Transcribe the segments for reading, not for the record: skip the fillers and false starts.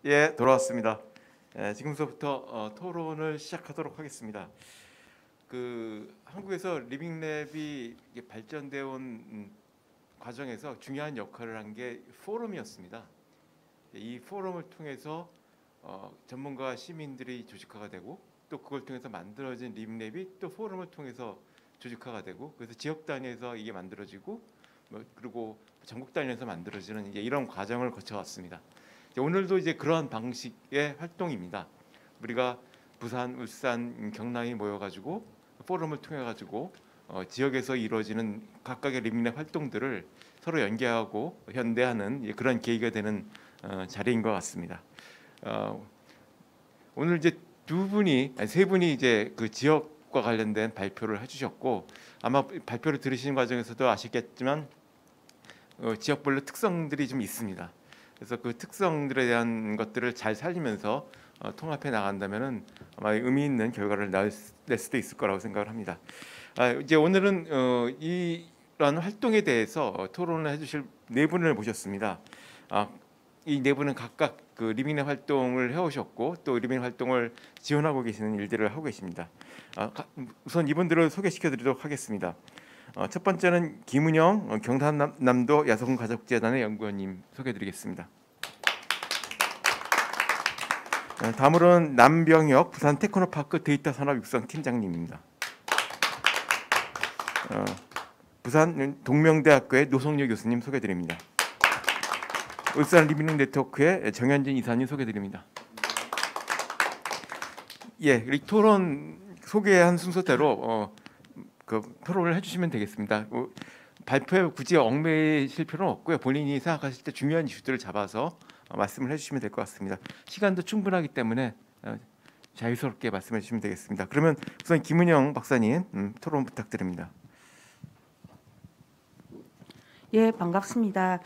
예, 돌아왔습니다. 지금서부터 토론을 시작하도록 하겠습니다. 한국에서 리빙랩이 이게 발전되어 온 과정에서 중요한 역할을 한 게 포럼이었습니다. 이 포럼을 통해서 전문가 시민들이 조직화가 되고 또 그걸 통해서 만들어진 리빙랩이 또 포럼을 통해서 조직화가 되고 그래서 지역 단위에서 이게 만들어지고 그리고 전국 단위에서 만들어지는 이제 이런 과정을 거쳐왔습니다. 오늘도 이제 그러한 방식의 활동입니다. 우리가 부산, 울산, 경남이 모여가지고 포럼을 통해 가지고 지역에서 이루어지는 각각의 리빙랩 활동들을 서로 연계하고 현대하는 그런 계기가 되는 자리인 것 같습니다. 오늘 이제 세 분이 이제 그 지역과 관련된 발표를 해주셨고 아마 발표를 들으시는 과정에서도 아시겠지만 지역별로 특성들이 좀 있습니다. 그래서 그 특성들에 대한 것들을 잘 살리면서 통합해 나간다면은 아마 의미 있는 결과를 낼 수도 있을 거라고 생각을 합니다. 이제 오늘은 이런 활동에 대해서 토론을 해주실 네 분을 모셨습니다. 이 네 분은 각각 그 리빙랩 활동을 해오셨고 또 리빙랩 활동을 지원하고 계시는 일들을 하고 계십니다. 우선 이분들을 소개시켜드리도록 하겠습니다. 첫 번째는 김은영 경상남도 여성가족재단의 연구원님 소개드리겠습니다. 다음으로는 남병혁 부산 테크노파크 데이터산업 육성 팀장님입니다. 부산 동명대학교의 노성유 교수님 소개드립니다. 울산 리빙랩 네트워크의 정현진 이사님 소개드립니다. 예, 이 토론 소개한 순서대로 그 토론을 해주시면 되겠습니다. 발표에 굳이 얽매이실 필요는 없고요. 본인이 생각하실 때 중요한 이슈들을 잡아서 말씀을 해주시면 될 것 같습니다. 시간도 충분하기 때문에 자유스럽게 말씀해 주시면 되겠습니다. 그러면 우선 김은영 박사님 토론 부탁드립니다. 예, 반갑습니다.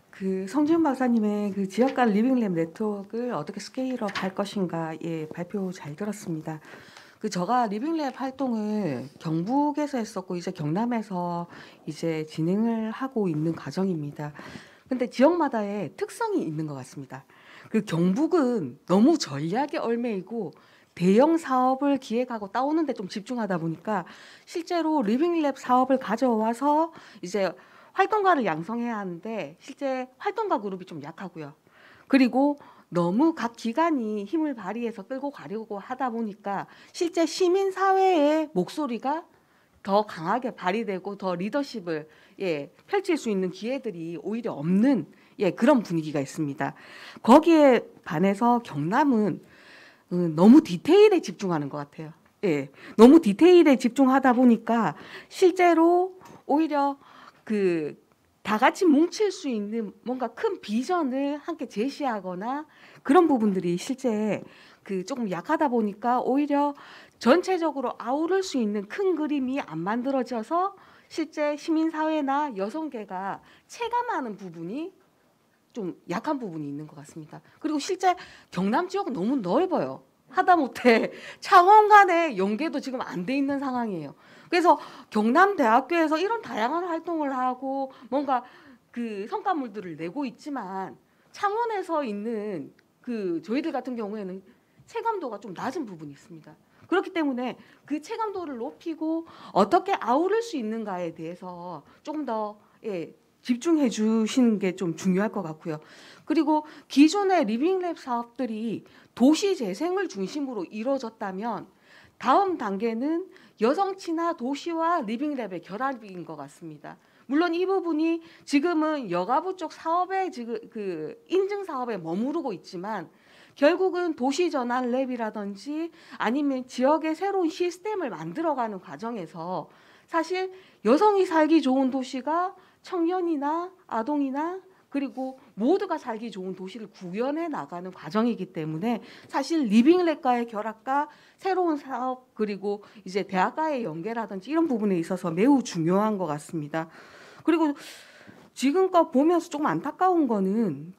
그 성지훈 박사님의 그 지역 간 리빙랩 네트워크를 어떻게 스케일업 할 것인가 발표 잘 들었습니다. 제가 리빙랩 활동을 경북에서 했었고 이제 경남에서 이제 진행을 하고 있는 과정입니다. 근데 지역마다의 특성이 있는 것 같습니다. 경북은 너무 전략에 얽매이고 대형 사업을 기획하고 따오는 데 좀 집중하다 보니까 실제로 리빙랩 사업을 가져와서 이제 활동가를 양성해야 하는데 실제 활동가 그룹이 좀 약하고요. 그리고 너무 각 기관이 힘을 발휘해서 끌고 가려고 하다 보니까 실제 시민 사회의 목소리가 더 강하게 발휘되고 더 리더십을 펼칠 수 있는 기회들이 오히려 없는 그런 분위기가 있습니다. 거기에 반해서 경남은 너무 디테일에 집중하는 것 같아요. 너무 디테일에 집중하다 보니까 실제로 오히려 다 같이 뭉칠 수 있는 뭔가 큰 비전을 함께 제시하거나 그런 부분들이 실제 조금 약하다 보니까 오히려 전체적으로 아우를 수 있는 큰 그림이 안 만들어져서 실제 시민사회나 여성계가 체감하는 부분이 좀 약한 부분이 있는 것 같습니다. 그리고 실제 경남 지역은 너무 넓어요. 하다못해 창원 간의 연계도 지금 안 돼 있는 상황이에요. 그래서 경남대학교에서 이런 다양한 활동을 하고 뭔가 성과물들을 내고 있지만 창원에서 있는 저희들 같은 경우에는 체감도가 좀 낮은 부분이 있습니다. 그렇기 때문에 그 체감도를 높이고 어떻게 아우를 수 있는가에 대해서 조금 더 집중해 주시는 게 좀 중요할 것 같고요. 그리고 기존의 리빙랩 사업들이 도시 재생을 중심으로 이루어졌다면 다음 단계는 여성 친화 도시와 리빙랩의 결합인 것 같습니다. 물론 이 부분이 지금은 여가부 쪽 사업에 지금 인증 사업에 머무르고 있지만 결국은 도시 전환 랩이라든지 아니면 지역의 새로운 시스템을 만들어가는 과정에서 사실 여성이 살기 좋은 도시가 청년이나 아동이나 그리고 모두가 살기 좋은 도시를 구현해 나가는 과정이기 때문에 사실 리빙랩과의 결합과 새로운 사업 그리고 이제 대학과의 연계라든지 이런 부분에 있어서 매우 중요한 것 같습니다. 그리고 지금껏 보면서 조금 안타까운 거는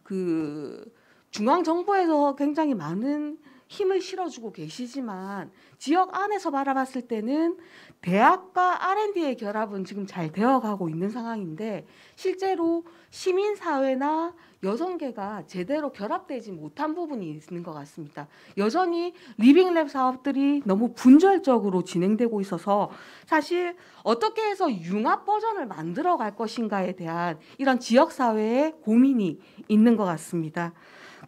중앙 정부에서 굉장히 많은 힘을 실어주고 계시지만 지역 안에서 바라봤을 때는 대학과 R&D의 결합은 지금 잘 되어가고 있는 상황인데 실제로 시민사회나 여성계가 제대로 결합되지 못한 부분이 있는 것 같습니다. 여전히 리빙랩 사업들이 너무 분절적으로 진행되고 있어서 사실 어떻게 해서 융합 버전을 만들어 갈 것인가에 대한 이런 지역사회의 고민이 있는 것 같습니다.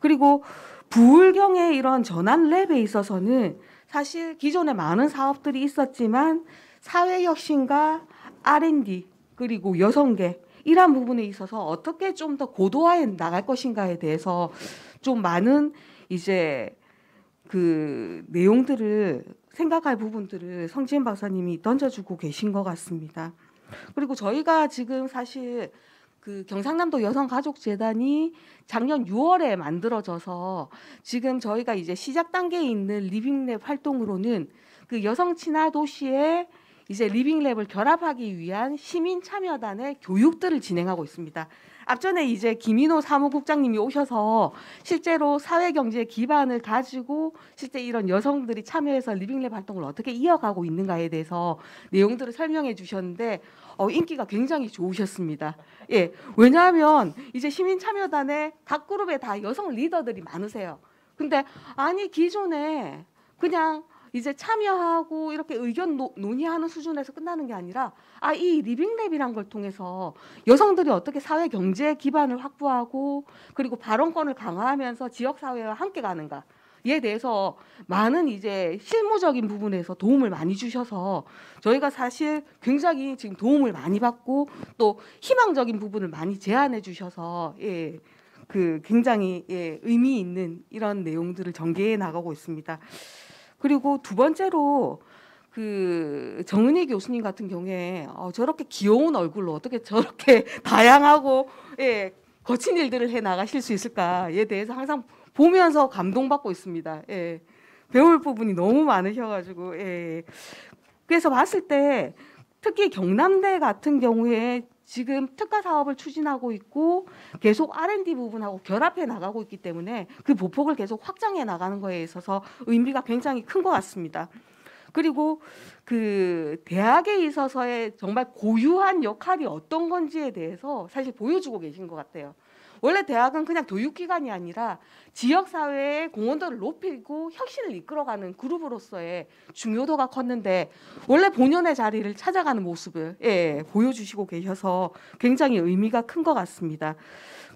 그리고 부울경의 이런 전환 랩에 있어서는 사실 기존에 많은 사업들이 있었지만 사회혁신과 R&D 그리고 여성계 이러한 부분에 있어서 어떻게 좀 더 고도화해 나갈 것인가에 대해서 좀 많은 이제 그 내용들을 생각할 부분들을 성지은 박사님이 던져주고 계신 것 같습니다. 그리고 저희가 지금 사실 그 경상남도 여성가족재단이 작년 6월에 만들어져서 지금 저희가 이제 시작 단계에 있는 리빙랩 활동으로는 그 여성 친화 도시에 이제 리빙랩을 결합하기 위한 시민 참여단의 교육들을 진행하고 있습니다. 앞전에 이제 김인호 사무국장님이 오셔서 실제로 사회경제 기반을 가지고 실제 이런 여성들이 참여해서 리빙랩 활동을 어떻게 이어가고 있는가에 대해서 내용들을 설명해 주셨는데 인기가 굉장히 좋으셨습니다. 예, 왜냐하면 이제 시민참여단의 각 그룹에 다 여성 리더들이 많으세요. 근데 아니 기존에 그냥 이제 참여하고 이렇게 의견 논의하는 수준에서 끝나는 게 아니라 이 리빙랩이란 걸 통해서 여성들이 어떻게 사회 경제 기반을 확보하고 그리고 발언권을 강화하면서 지역 사회와 함께 가는가에 대해서 많은 이제 실무적인 부분에서 도움을 많이 주셔서 저희가 사실 굉장히 지금 도움을 많이 받고 또 희망적인 부분을 많이 제안해 주셔서 그 굉장히 의미 있는 이런 내용들을 전개해 나가고 있습니다. 그리고 두 번째로 그 정은희 교수님 같은 경우에 저렇게 귀여운 얼굴로 어떻게 저렇게 다양하고 거친 일들을 해 나가실 수 있을까에 대해서 항상 보면서 감동받고 있습니다. 배울 부분이 너무 많으셔가지고 그래서 봤을 때 특히 경남대 같은 경우에 지금 특화 사업을 추진하고 있고 계속 R&D 부분하고 결합해 나가고 있기 때문에 그 보폭을 계속 확장해 나가는 거에 있어서 의미가 굉장히 큰 것 같습니다. 그리고 그 대학에 있어서의 정말 고유한 역할이 어떤 건지에 대해서 사실 보여주고 계신 것 같아요. 원래 대학은 그냥 교육기관이 아니라 지역사회의 공헌도를 높이고 혁신을 이끌어가는 그룹으로서의 중요도가 컸는데 원래 본연의 자리를 찾아가는 모습을 보여주시고 계셔서 굉장히 의미가 큰 것 같습니다.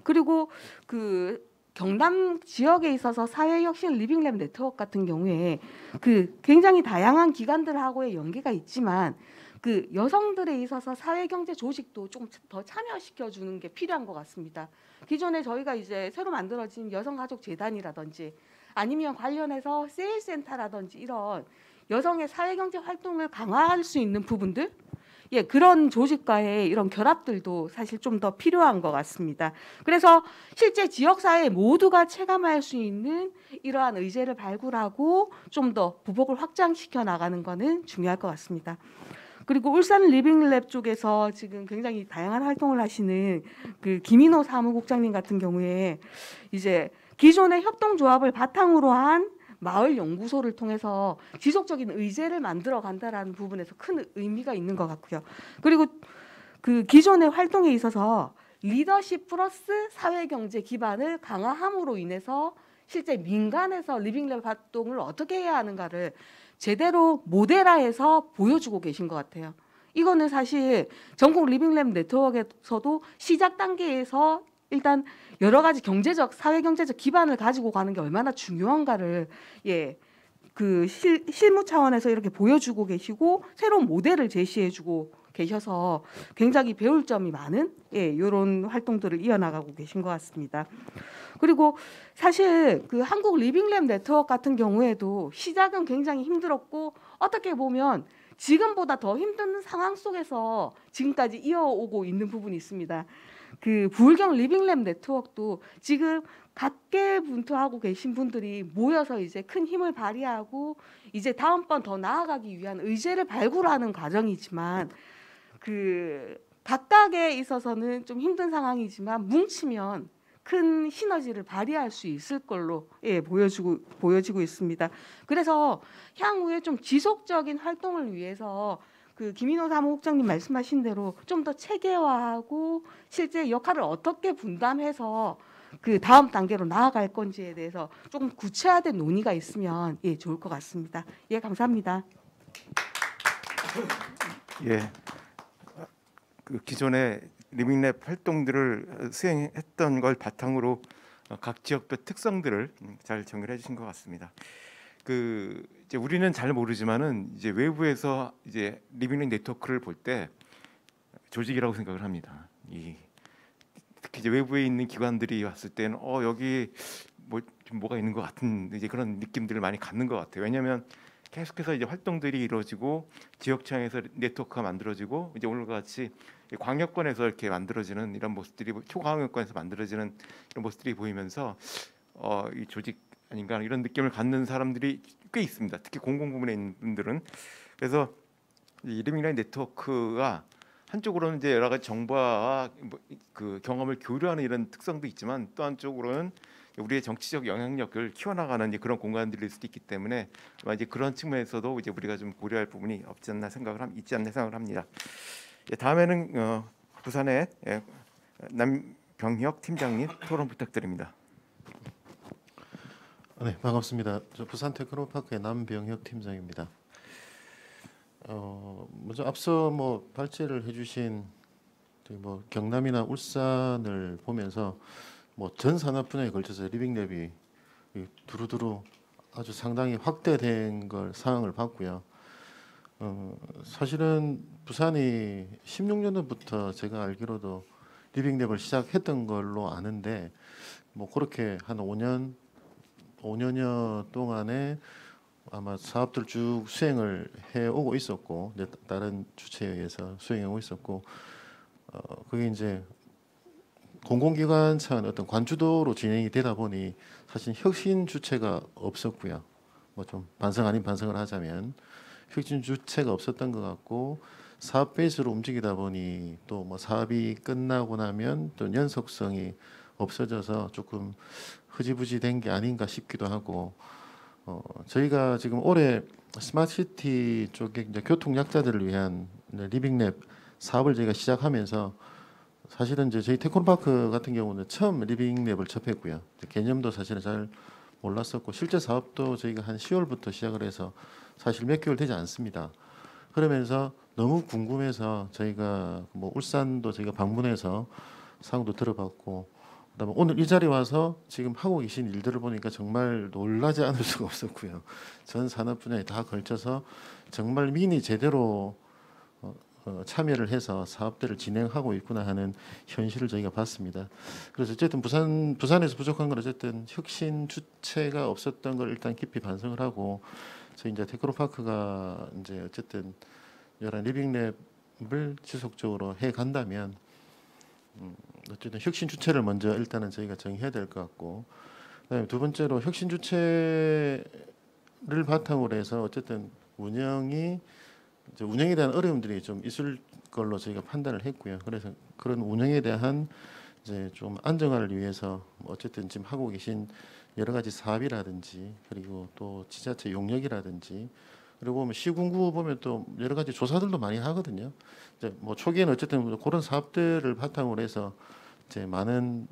그리고 그 경남 지역에 있어서 사회혁신 리빙랩 네트워크 같은 경우에 그 굉장히 다양한 기관들하고의 연계가 있지만 그 여성들에 있어서 사회경제 조직도 좀 더 참여시켜 주는 게 필요한 것 같습니다. 기존에 저희가 이제 새로 만들어진 여성가족재단이라든지 아니면 관련해서 세일센터라든지 이런 여성의 사회경제 활동을 강화할 수 있는 부분들 그런 조직과의 이런 결합들도 사실 좀 더 필요한 것 같습니다. 그래서 실제 지역사회 모두가 체감할 수 있는 이러한 의제를 발굴하고 좀 더 부복을 확장시켜 나가는 것은 중요할 것 같습니다. 그리고 울산 리빙랩 쪽에서 지금 굉장히 다양한 활동을 하시는 그 김인호 사무국장님 같은 경우에 이제 기존의 협동조합을 바탕으로 한 마을 연구소를 통해서 지속적인 의제를 만들어 간다라는 부분에서 큰 의미가 있는 것 같고요. 그리고 그 기존의 활동에 있어서 리더십 플러스 사회경제 기반을 강화함으로 인해서 실제 민간에서 리빙랩 활동을 어떻게 해야 하는가를 제대로 모델화해서 보여주고 계신 것 같아요. 이거는 사실 전국 리빙랩 네트워크에서도 시작 단계에서 일단 여러 가지 경제적, 사회경제적 기반을 가지고 가는 게 얼마나 중요한가를 그 실무 차원에서 이렇게 보여주고 계시고 새로운 모델을 제시해주고 계셔서 굉장히 배울 점이 많은 이런 활동들을 이어나가고 계신 것 같습니다. 그리고 사실 그 한국 리빙랩 네트워크 같은 경우에도 시작은 굉장히 힘들었고 어떻게 보면 지금보다 더 힘든 상황 속에서 지금까지 이어오고 있는 부분이 있습니다. 그 부울경 리빙랩 네트워크도 지금 각계 분투하고 계신 분들이 모여서 이제 큰 힘을 발휘하고 이제 다음번 더 나아가기 위한 의제를 발굴하는 과정이지만 그 각각에 있어서는 좀 힘든 상황이지만 뭉치면 큰 시너지를 발휘할 수 있을 걸로 보여지고 있습니다. 그래서 향후에 좀 지속적인 활동을 위해서 그 김인호 사무국장님 말씀하신 대로 좀 더 체계화하고 실제 역할을 어떻게 분담해서 그 다음 단계로 나아갈 건지에 대해서 조금 구체화된 논의가 있으면 좋을 것 같습니다. 감사합니다. 예, 그 기존의 리빙랩 활동들을 수행했던 걸 바탕으로 각 지역별 특성들을 잘 정리해 주신 것 같습니다. 그 이제 우리는 잘 모르지만은 이제 외부에서 이제 리빙랩 네트워크를 볼 때 조직이라고 생각을 합니다. 특히 이제 외부에 있는 기관들이 왔을 때는 여기 좀 뭐가 있는 것 같은 이제 그런 느낌들을 많이 갖는 것 같아요. 왜냐하면 계속해서 이제 활동들이 이루어지고 지역청에서 네트워크가 만들어지고 이제 오늘과 같이 광역권에서 이렇게 만들어지는 이런 모습들이 초광역권에서 만들어지는 이런 모습들이 보이면서 이 조직 아닌가 이런 느낌을 갖는 사람들이 꽤 있습니다. 특히 공공부문에 있는 분들은. 그래서 이 리빙라인 네트워크가 한쪽으로는 이제 여러 가지 정보와 그 경험을 교류하는 이런 특성도 있지만 또 한쪽으로는 우리의 정치적 영향력을 키워나가는 이제 그런 공간들일 수도 있기 때문에 아마 이제 그런 측면에서도 이제 우리가 좀 고려할 부분이 있지 않나 생각을 합니다. 다음에는 부산의 남병혁 팀장님 토론 부탁드립니다. 네, 반갑습니다. 저 부산 테크노파크의 남병혁 팀장입니다. 먼저 앞서 발제를 해주신 경남이나 울산을 보면서 전 산업 분야에 걸쳐서 리빙랩이 두루두루 아주 상당히 확대된 걸 사항을 봤고요. 사실은 부산이 16년도부터 제가 알기로도 리빙랩을 시작했던 걸로 아는데 그렇게 한 5년여 동안에 아마 사업들 쭉 수행을 해오고 있었고 다른 주체에 의해서 수행하고 있었고 그게 이제 공공기관 차원 어떤 관주도로 진행이 되다 보니 사실 혁신 주체가 없었고요. 좀 반성 아닌 반성을 하자면 혁신 주체가 없었던 것 같고 사업 베이스로 움직이다 보니 또 사업이 끝나고 나면 또 연속성이 없어져서 조금 흐지부지 된 게 아닌가 싶기도 하고 저희가 지금 올해 스마트시티 쪽에 이제 교통 약자들을 위한 리빙랩 사업을 저희가 시작하면서 사실은 이제 저희 테크노파크 같은 경우는 처음 리빙랩을 접했고요. 개념도 사실은 잘 몰랐었고 실제 사업도 저희가 한 10월부터 시작을 해서 사실 몇 개월 되지 않습니다. 그러면서 너무 궁금해서 저희가 울산도 저희가 방문해서 사항도 들어봤고 그다음에 오늘 이 자리에 와서 지금 하고 계신 일들을 보니까 정말 놀라지 않을 수가 없었고요. 전 산업 분야에 다 걸쳐서 정말 민이 제대로 참여를 해서 사업들을 진행하고 있구나 하는 현실을 저희가 봤습니다. 그래서 어쨌든 부산에서 부족한 건 어쨌든 혁신 주체가 없었던 걸 일단 깊이 반성을 하고 저희 이제 테크노파크가 이제 어쨌든 이런 리빙랩을 지속적으로 해 간다면 어쨌든 혁신 주체를 먼저 일단은 저희가 정해야 될 것 같고 그다음에 두 번째로 혁신 주체를 바탕으로 해서 어쨌든 운영에 대한 어려움들이 좀 있을 걸로 저희가 판단을 했고요. 그래서 그런 운영에 대한 이제 좀 안정화를 위해서 어쨌든 지금 하고 계신 여러 가지 사업이라든지 그리고 또 지자체 용역이라든지 그리고 시군구 보면 또 여러 가지 조사들도 많이 하거든요. 이제 초기에는 어쨌든 그런 사업들을 바탕으로 해서 이제 많은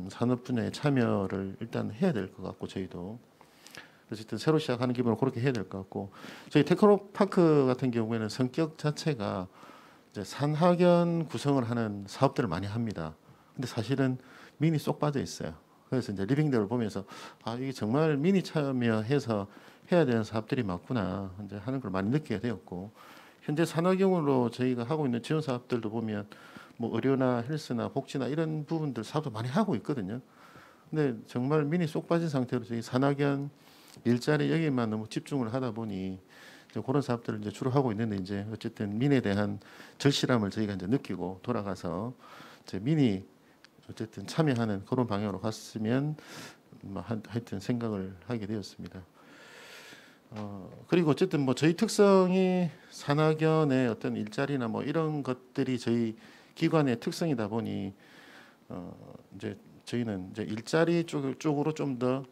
산업 분야에 참여를 일단 해야 될 것 같고 저희도 어쨌든 새로 시작하는 기분으로 그렇게 해야 될 것 같고 저희 테크노파크 같은 경우에는 성격 자체가 이제 산학연 구성을 하는 사업들을 많이 합니다. 근데 사실은 민이 쏙 빠져 있어요. 그래서 이제 리빙랩을 보면서 이게 정말 민이 참여해서 해야 되는 사업들이 맞구나 이제 하는 걸 많이 느끼게 되었고 현재 산학연으로 저희가 하고 있는 지원 사업들도 보면 의료나 헬스나 복지나 이런 부분들 사업도 많이 하고 있거든요. 근데 정말 민이 쏙 빠진 상태로 저희 산학연 일자리 여기만 너무 집중을 하다 보니 이제 그런 사업들을 이제 주로 하고 있는데 이제 어쨌든 민에 대한 절실함을 저희가 이제 느끼고 돌아가서 이제 민이 어쨌든 참여하는 그런 방향으로 갔으면 하여튼 생각을 하게 되었습니다. 그리고 어쨌든 저희 특성이 산학연의 어떤 일자리나 이런 것들이 저희 기관의 특성이다 보니 이제 저희는 이제 일자리 쪽으로 좀 더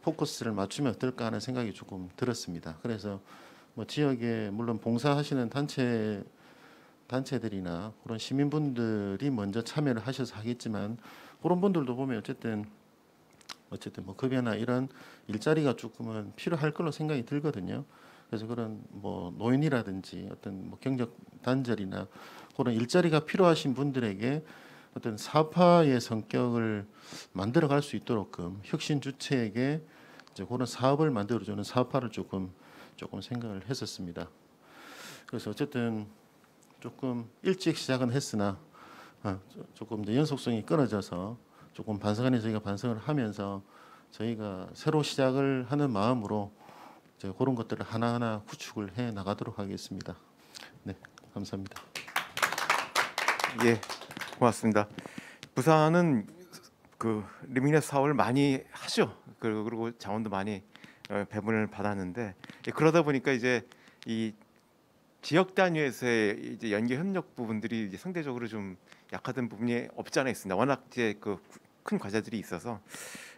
포커스를 맞추면 어떨까 하는 생각이 조금 들었습니다. 그래서 뭐 지역에 물론 봉사하시는 단체들이나 그런 시민분들이 먼저 참여를 하셔서 하겠지만 그런 분들도 보면 어쨌든 뭐 급여나 이런 일자리가 조금은 필요할 걸로 생각이 들거든요. 그래서 그런 뭐 노인이라든지 어떤 뭐 경력 단절이나 그런 일자리가 필요하신 분들에게 어떤 사업화의 성격을 만들어갈 수 있도록끔 혁신 주체에게 이제 그런 사업을 만들어주는 사업화를 조금 생각을 했었습니다. 그래서 어쨌든 조금 일찍 시작은 했으나 조금 더 연속성이 끊어져서 조금 반성안에 저희가 반성을 하면서 저희가 새로 시작을 하는 마음으로 이제 그런 것들을 하나하나 구축을 해 나가도록 하겠습니다. 네, 감사합니다. 예, 고맙습니다. 부산은 그 리빙랩 사업을 많이 하죠. 그리고 자원도 많이 배분을 받았는데 그러다 보니까 이제 이 지역 단위에서의 이제 연계 협력 부분들이 이제 상대적으로 좀 약하던 부분이 없지 않아 있습니다. 워낙 이제 그 큰 과제들이 있어서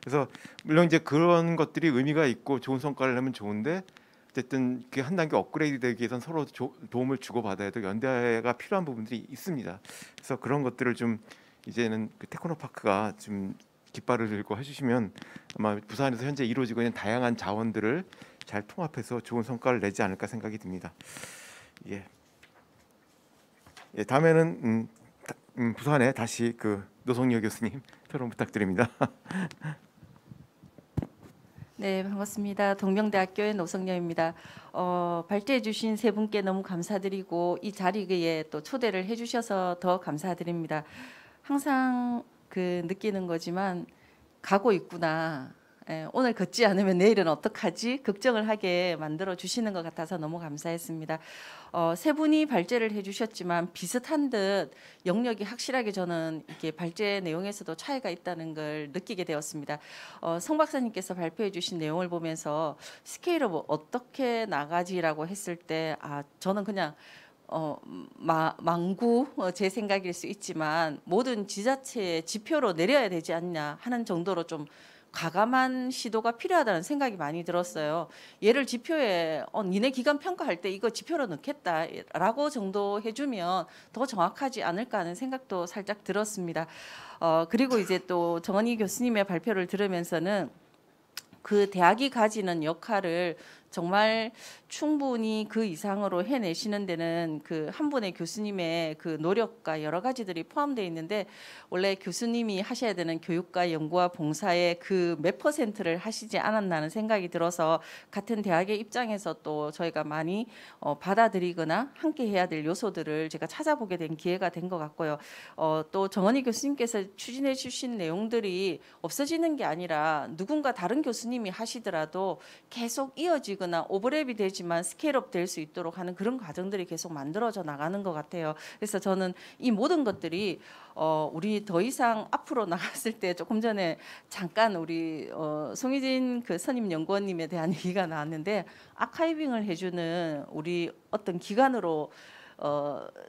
그래서 물론 이제 그런 것들이 의미가 있고 좋은 성과를 내면 좋은데 어쨌든 그 한 단계 업그레이드 되기 위해선 서로 도움을 주고 받아야 될 연대가 필요한 부분들이 있습니다. 그래서 그런 것들을 좀 이제는 그 테크노파크가 좀 깃발을 들고 해주시면 아마 부산에서 현재 이루어지고 있는 다양한 자원들을 잘 통합해서 좋은 성과를 내지 않을까 생각이 듭니다. 예, 다음에는 부산에 다시 그 노성여 교수님 토론 부탁드립니다. 네, 반갑습니다. 동명대학교의 노성여입니다. 발제해 주신 세 분께 너무 감사드리고 이 자리에 또 초대를 해 주셔서 더 감사드립니다. 항상 그 느끼는 거지만 가고 있구나. 오늘 걷지 않으면 내일은 어떡하지? 걱정을 하게 만들어 주시는 것 같아서 너무 감사했습니다. 세 분이 발제를 해주셨지만 비슷한 듯 영역이 확실하게 저는 이렇게 발제 내용에서도 차이가 있다는 걸 느끼게 되었습니다. 성 박사님께서 발표해 주신 내용을 보면서 스케일업 어떻게 나가지라고 했을 때 저는 그냥 망구 제 생각일 수 있지만 모든 지자체의 지표로 내려야 되지 않냐 하는 정도로 좀 과감한 시도가 필요하다는 생각이 많이 들었어요. 얘를 지표에 니네 기간 평가할 때 이거 지표로 넣겠다라고 정도 해주면 더 정확하지 않을까 하는 생각도 살짝 들었습니다. 그리고 이제 또 정원희 교수님의 발표를 들으면서는 그 대학이 가지는 역할을 정말 충분히 그 이상으로 해내시는 데는 그 한 분의 교수님의 그 노력과 여러 가지들이 포함되어 있는데 원래 교수님이 하셔야 되는 교육과 연구와 봉사의 그 몇 퍼센트를 하시지 않았나는 생각이 들어서 같은 대학의 입장에서 또 저희가 많이 받아들이거나 함께 해야 될 요소들을 제가 찾아보게 된 기회가 된 것 같고요. 또 정원희 교수님께서 추진해 주신 내용들이 없어지는 게 아니라 누군가 다른 교수님이 하시더라도 계속 이어지거나 오버랩이 되지만 스케일업 될 수 있도록 하는 그런 과정들이 계속 만들어져 나가는 것 같아요. 그래서 저는 이 모든 것들이 우리 더 이상 앞으로 나갔을 때 조금 전에 잠깐 우리 송희진 그 선임 연구원님에 대한 얘기가 나왔는데 아카이빙을 해주는 우리 어떤 기관으로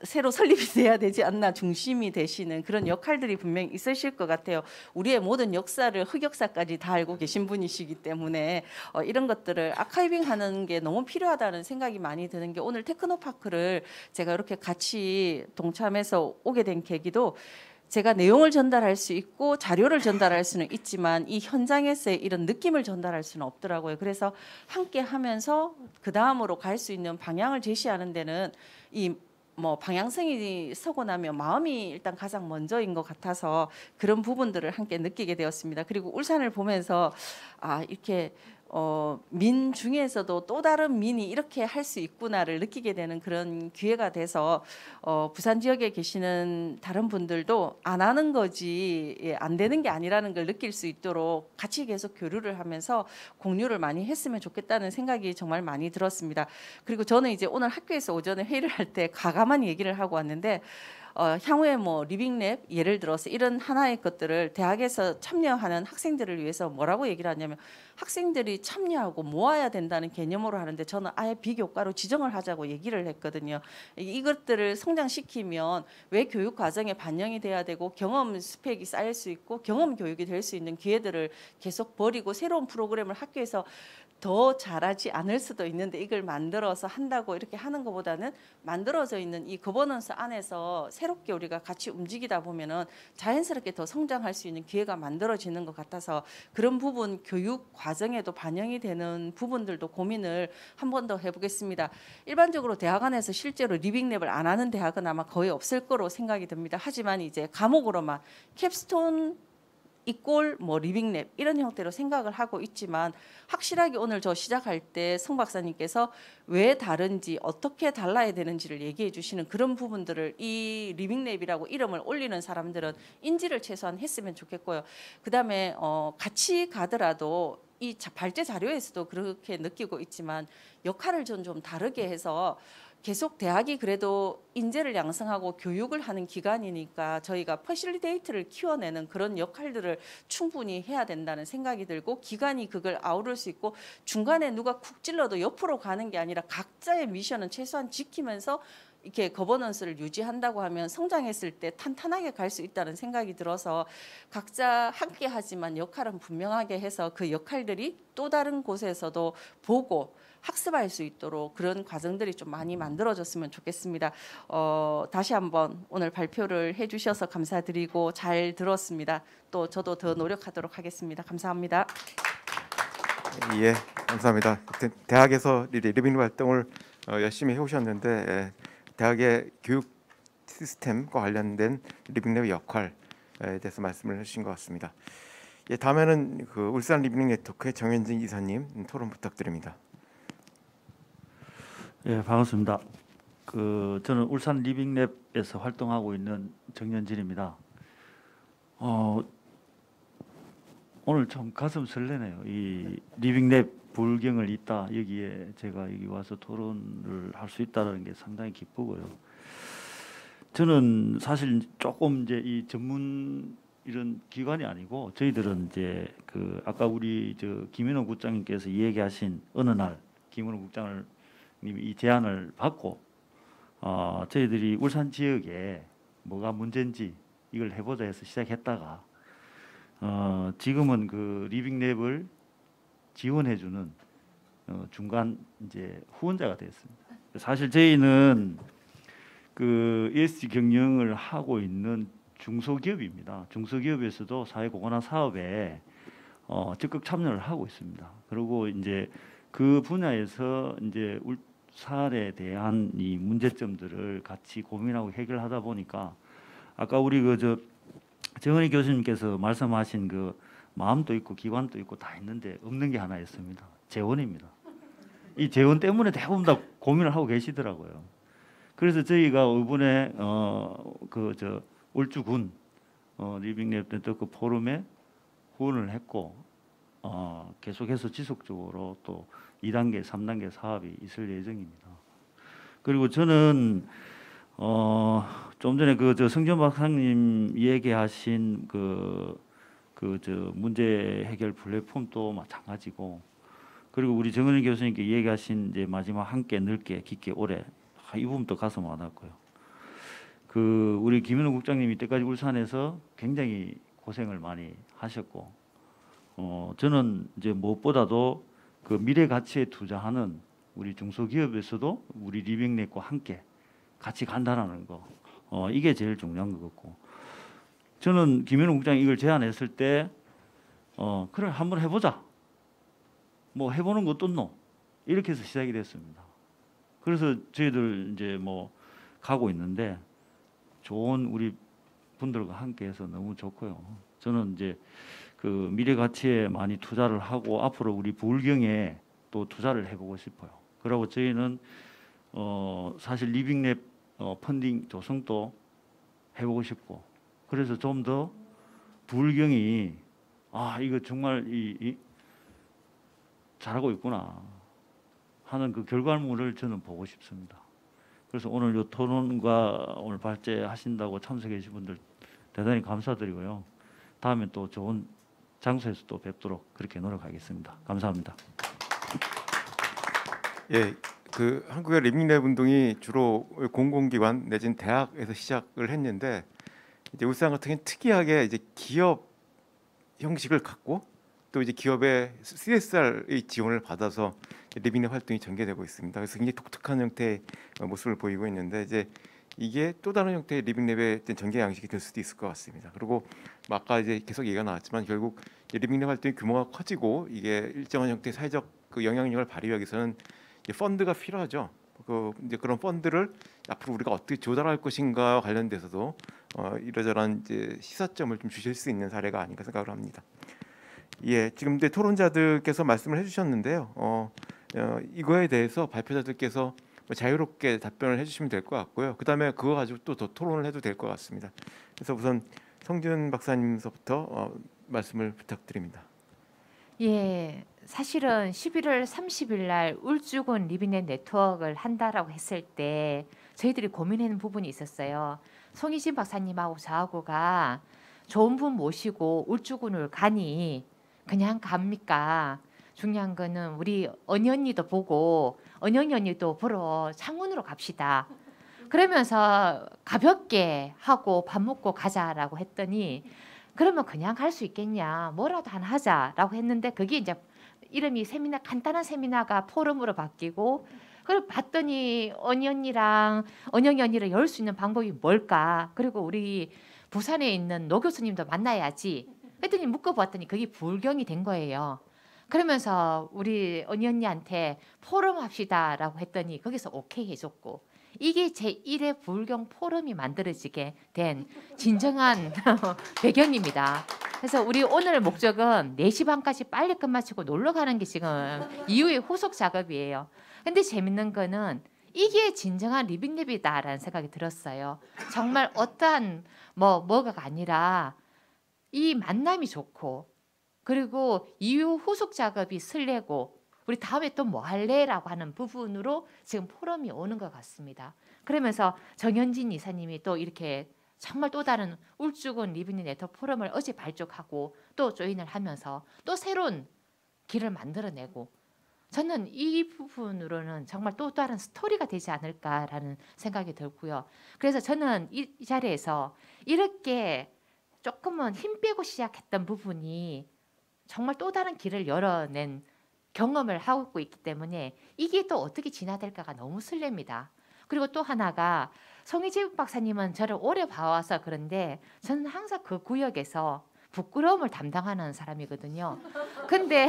새로 설립이 돼야 되지 않나 중심이 되시는 그런 역할들이 분명히 있으실 것 같아요. 우리의 모든 역사를 흑역사까지 다 알고 계신 분이시기 때문에 이런 것들을 아카이빙하는 게 너무 필요하다는 생각이 많이 드는 게 오늘 테크노파크를 제가 이렇게 같이 동참해서 오게 된 계기도 제가 내용을 전달할 수 있고 자료를 전달할 수는 있지만 이 현장에서의 이런 느낌을 전달할 수는 없더라고요. 그래서 함께 하면서 그 다음으로 갈 수 있는 방향을 제시하는 데는 이 방향성이 서고 나면 마음이 일단 가장 먼저인 것 같아서 그런 부분들을 함께 느끼게 되었습니다. 그리고 울산을 보면서 이렇게 민 중에서도 또 다른 민이 이렇게 할 수 있구나를 느끼게 되는 그런 기회가 돼서 부산 지역에 계시는 다른 분들도 안 하는 거지 안 되는 게 아니라는 걸 느낄 수 있도록 같이 계속 교류를 하면서 공유를 많이 했으면 좋겠다는 생각이 정말 많이 들었습니다. 그리고 저는 이제 오늘 학교에서 오전에 회의를 할 때 과감한 얘기를 하고 왔는데 향후에 뭐 리빙랩 예를 들어서 이런 하나의 것들을 대학에서 참여하는 학생들을 위해서 뭐라고 얘기를 하냐면 학생들이 참여하고 모아야 된다는 개념으로 하는데 저는 아예 비교과로 지정을 하자고 얘기를 했거든요. 이것들을 성장시키면 왜 교육 과정에 반영이 돼야 되고 경험 스펙이 쌓일 수 있고 경험 교육이 될 수 있는 기회들을 계속 버리고 새로운 프로그램을 학교에서 더 잘하지 않을 수도 있는데 이걸 만들어서 한다고 이렇게 하는 것보다는 만들어져 있는 이 거버넌스 안에서 새롭게 우리가 같이 움직이다 보면은 자연스럽게 더 성장할 수 있는 기회가 만들어지는 것 같아서 그런 부분 교육 과정에도 반영이 되는 부분들도 고민을 한 번 더 해보겠습니다. 일반적으로 대학 안에서 실제로 리빙랩을 안 하는 대학은 아마 거의 없을 거로 생각이 듭니다. 하지만 이제 과목으로만 캡스톤 이꼴 뭐 리빙랩 이런 형태로 생각을 하고 있지만 확실하게 오늘 저 시작할 때 송 박사님께서 왜 다른지 어떻게 달라야 되는지를 얘기해 주시는 그런 부분들을 이 리빙랩이라고 이름을 올리는 사람들은 인지를 최소한 했으면 좋겠고요. 그다음에 같이 가더라도 이 발제 자료에서도 그렇게 느끼고 있지만 역할을 좀 다르게 해서 계속 대학이 그래도 인재를 양성하고 교육을 하는 기관이니까 저희가 퍼실리테이터를 키워내는 그런 역할들을 충분히 해야 된다는 생각이 들고 기관이 그걸 아우를 수 있고 중간에 누가 쿡 찔러도 옆으로 가는 게 아니라 각자의 미션은 최소한 지키면서 이렇게 거버넌스를 유지한다고 하면 성장했을 때 탄탄하게 갈 수 있다는 생각이 들어서 각자 함께 하지만 역할은 분명하게 해서 그 역할들이 또 다른 곳에서도 보고 학습할 수 있도록 그런 과정들이 좀 많이 만들어졌으면 좋겠습니다. 다시 한번 오늘 발표를 해주셔서 감사드리고 잘 들었습니다. 또 저도 더 노력하도록 하겠습니다. 감사합니다. 예, 감사합니다. 대학에서 리빙 활동을 열심히 해오셨는데 대학의 교육 시스템과 관련된 리빙랩의 역할에 대해서 말씀을 해주신 것 같습니다. 예, 다음에는 그 울산 리빙 네트워크의 정현진 이사님 토론 부탁드립니다. 예, 반갑습니다. 저는 울산 리빙랩에서 활동하고 있는 정현진입니다. 오늘 좀 가슴 설레네요. 이 리빙랩 불경을 있다 여기에 제가 여기 와서 토론을 할 수 있다는 게 상당히 기쁘고요. 저는 사실 조금 이제 이 전문 이런 기관이 아니고 저희들은 이제 아까 우리 김인호 국장님께서 얘기하신 어느 날 김인호 국장님이 이 제안을 받고 저희들이 울산 지역에 뭐가 문제인지 이걸 해보자 해서 시작했다가 지금은 그 리빙랩을 지원해주는 중간 이제 후원자가 됐습니다. 사실 저희는 그 ESG 경영을 하고 있는 중소기업입니다. 중소기업에서도 사회공헌화 사업에 적극 참여를 하고 있습니다. 그리고 이제 그 분야에서 이제 울산에 대한 이 문제점들을 같이 고민하고 해결하다 보니까 아까 우리 정은희 교수님께서 말씀하신 그 마음도 있고 기관도 있고 다 있는데 없는 게 하나 있습니다. 재원입니다. 이 재원 때문에 대부분 다 고민을 하고 계시더라고요. 그래서 저희가 이번에 울주군 리빙랩 네트워크 포럼에 후원을 했고 계속해서 지속적으로 또 2단계, 3단계 사업이 있을 예정입니다. 그리고 저는 좀 전에 성전 박사님 얘기하신 문제 해결 플랫폼도 마찬가지고, 그리고 우리 정은희 교수님께 얘기하신 이제 마지막 함께 넓게 깊게 오래, 이 부분도 가슴 와닿고요. 우리 김인호 국장님이 이때까지 울산에서 굉장히 고생을 많이 하셨고, 저는 이제 무엇보다도 그 미래 가치에 투자하는 우리 중소기업에서도 우리 리빙랩과 함께 같이 간다는 거, 이게 제일 중요한 것 같고, 저는 김인호 국장이 이걸 제안했을 때 그래 한번 해보자, 뭐 해보는 것도 없노, 이렇게 해서 시작이 됐습니다. 그래서 저희들 이제 뭐 가고 있는데 좋은 우리 분들과 함께해서 너무 좋고요. 저는 이제 그 미래 가치에 많이 투자를 하고 앞으로 우리 부울경에 또 투자를 해보고 싶어요. 그리고 저희는 사실 리빙랩 펀딩 조성도 해보고 싶고, 그래서 좀 더 부울경이 이거 정말 잘하고 있구나 하는 그 결과물을 저는 보고 싶습니다. 그래서 오늘 이 토론과 오늘 발제하신다고 참석해 주신 분들 대단히 감사드리고요. 다음에 또 좋은 장소에서 또 뵙도록 그렇게 노력하겠습니다. 감사합니다. 예, 그 한국의 리빙랩 운동이 주로 공공기관 내지는 대학에서 시작을 했는데 이제 울산 같은 경우는 특이하게 이제 기업 형식을 갖고 또 이제 기업의 CSR의 지원을 받아서 리빙랩 활동이 전개되고 있습니다. 그래서 굉장히 독특한 형태의 모습을 보이고 있는데 이제 이게 또 다른 형태의 리빙랩의 전개 양식이 될 수도 있을 것 같습니다. 그리고 뭐 아까 이제 계속 얘기가 나왔지만 결국 리빙랩 활동의 규모가 커지고 이게 일정한 형태의 사회적 그 영향력을 발휘하기 위해서는 이제 펀드가 필요하죠. 그 이제 그런 펀드를 앞으로 우리가 어떻게 조달할 것인가와 관련돼서도 이러저러한 이제 시사점을 좀 주실 수 있는 사례가 아닌가 생각을 합니다. 예, 지금 이제 토론자들께서 말씀을 해주셨는데요. 이거에 대해서 발표자들께서 자유롭게 답변을 해주시면 될 것 같고요. 그 다음에 그거 가지고 또 더 토론을 해도 될 것 같습니다. 그래서 우선 성준 박사님서부터 말씀을 부탁드립니다. 예, 사실은 11월 30일 날 울주군 리빙랩 네트워크를 한다라고 했을 때 저희들이 고민하는 부분이 있었어요. 송희진 박사님하고 저하고가 좋은 분 모시고 울주군을 가니 그냥 갑니까? 중요한 거는 우리 언니 언니도 보고 언영이 언니도 보러 창원으로 갑시다. 그러면서 가볍게 하고 밥 먹고 가자라고 했더니 그러면 그냥 갈 수 있겠냐, 뭐라도 하나 하자라고 했는데 그게 이제 이름이 세미나, 간단한 세미나가 포럼으로 바뀌고, 그리고 봤더니 언니 언니랑 언영이 언니를 열 수 있는 방법이 뭘까? 그리고 우리 부산에 있는 노 교수님도 만나야지 했더니 묶어봤더니 그게 불경이 된 거예요. 그러면서 우리 언니 언니한테 포럼 합시다라고 했더니 거기서 오케이 해줬고, 이게 제1회 불경 포럼이 만들어지게 된 진정한 배경입니다. 그래서 우리 오늘 목적은 4시 반까지 빨리 끝마치고 놀러 가는 게 지금 이후의 후속 작업이에요. 근데 재밌는 거는 이게 진정한 리빙랩이다라는 생각이 들었어요. 정말 어떠한 뭐가 아니라 이 만남이 좋고, 그리고 이후 후속 작업이 설레고, 우리 다음에 또 뭐 할래라고 하는 부분으로 지금 포럼이 오는 것 같습니다. 그러면서 정현진 이사님이 또 이렇게 정말 또 다른 울주군 리빙랩 네트워크 포럼을 어제 발족하고 또 조인을 하면서 또 새로운 길을 만들어내고, 저는 이 부분으로는 정말 또 다른 스토리가 되지 않을까라는 생각이 들고요. 그래서 저는 이 자리에서 이렇게 조금은 힘 빼고 시작했던 부분이 정말 또 다른 길을 열어낸 경험을 하고 있기 때문에 이게 또 어떻게 진화될까가 너무 설렙니다. 그리고 또 하나가 송희진 박사님은 저를 오래 봐와서 그런데 저는 항상 그 구역에서 부끄러움을 담당하는 사람이거든요. 근데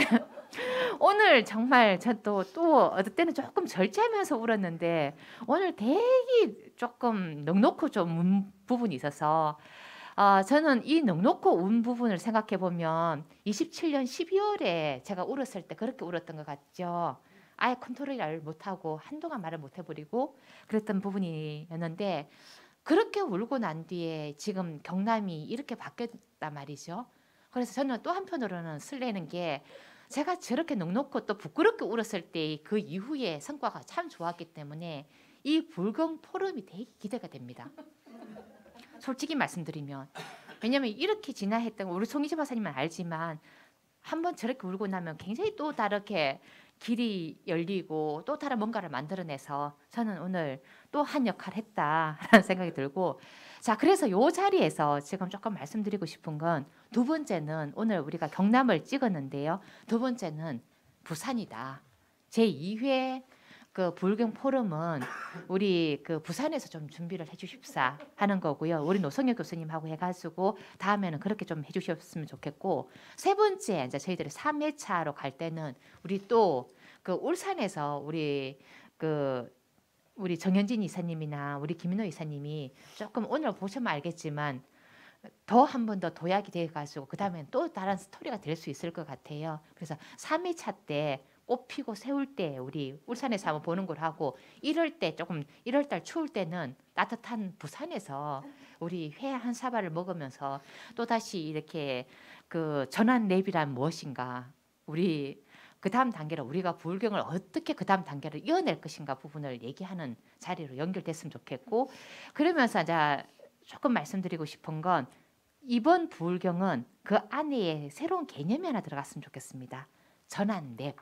오늘 정말 저도 또 어떨 때는 조금 절제하면서 울었는데 오늘 되게 조금 넉넉고 좀 운 부분이 있어서 저는 이 넉넉고 운 부분을 생각해 보면 27년 12월에 제가 울었을 때 그렇게 울었던 것 같죠. 아예 컨트롤을 못하고 한동안 말을 못 해버리고 그랬던 부분이었는데, 그렇게 울고 난 뒤에 지금 경남이 이렇게 바뀌었단 말이죠. 그래서 저는 또 한편으로는 설레는 게 제가 저렇게 넉넉고 또 부끄럽게 울었을 때 그 이후에 성과가 참 좋았기 때문에 이 불경 포럼이 되게 기대가 됩니다. 솔직히 말씀드리면, 왜냐하면 이렇게 진화했던 우리 송희진 박사님은 알지만 한번 저렇게 울고 나면 굉장히 또 다르게 길이 열리고 또 다른 뭔가를 만들어내서 저는 오늘 또 한 역할을 했다라는 생각이 들고, 자, 그래서 이 자리에서 지금 조금 말씀드리고 싶은 건, 두 번째는 오늘 우리가 경남을 찍었는데요. 두 번째는 부산이다. 제2회 그 불경 포럼은 우리 그 부산에서 좀 준비를 해주십사 하는 거고요. 우리 노성혁 교수님하고 해가지고 다음에는 그렇게 좀 해주셨으면 좋겠고, 세 번째 이제 저희들이 3회차로 갈 때는 우리 또 그 울산에서 우리 정현진 이사님이나 우리 김인호 이사님이 조금 오늘 보시면 알겠지만 더 한 번 더 도약이 돼가지고 그 다음엔 또 다른 스토리가 될 수 있을 것 같아요. 그래서 3회차 때 꽃 피고 세울 때 우리 울산에서 한번 보는 걸 하고, 이럴 때 조금 1월달 추울 때는 따뜻한 부산에서 우리 회 한 사발을 먹으면서 또 다시 이렇게 그 전환 랩이란 무엇인가, 우리 그 다음 단계로 우리가 부울경을 어떻게 그 다음 단계로 이어낼 것인가 부분을 얘기하는 자리로 연결됐으면 좋겠고, 그러면서 이제 조금 말씀드리고 싶은 건 이번 부울경은 그 안에 새로운 개념이 하나 들어갔으면 좋겠습니다. 전환 랩.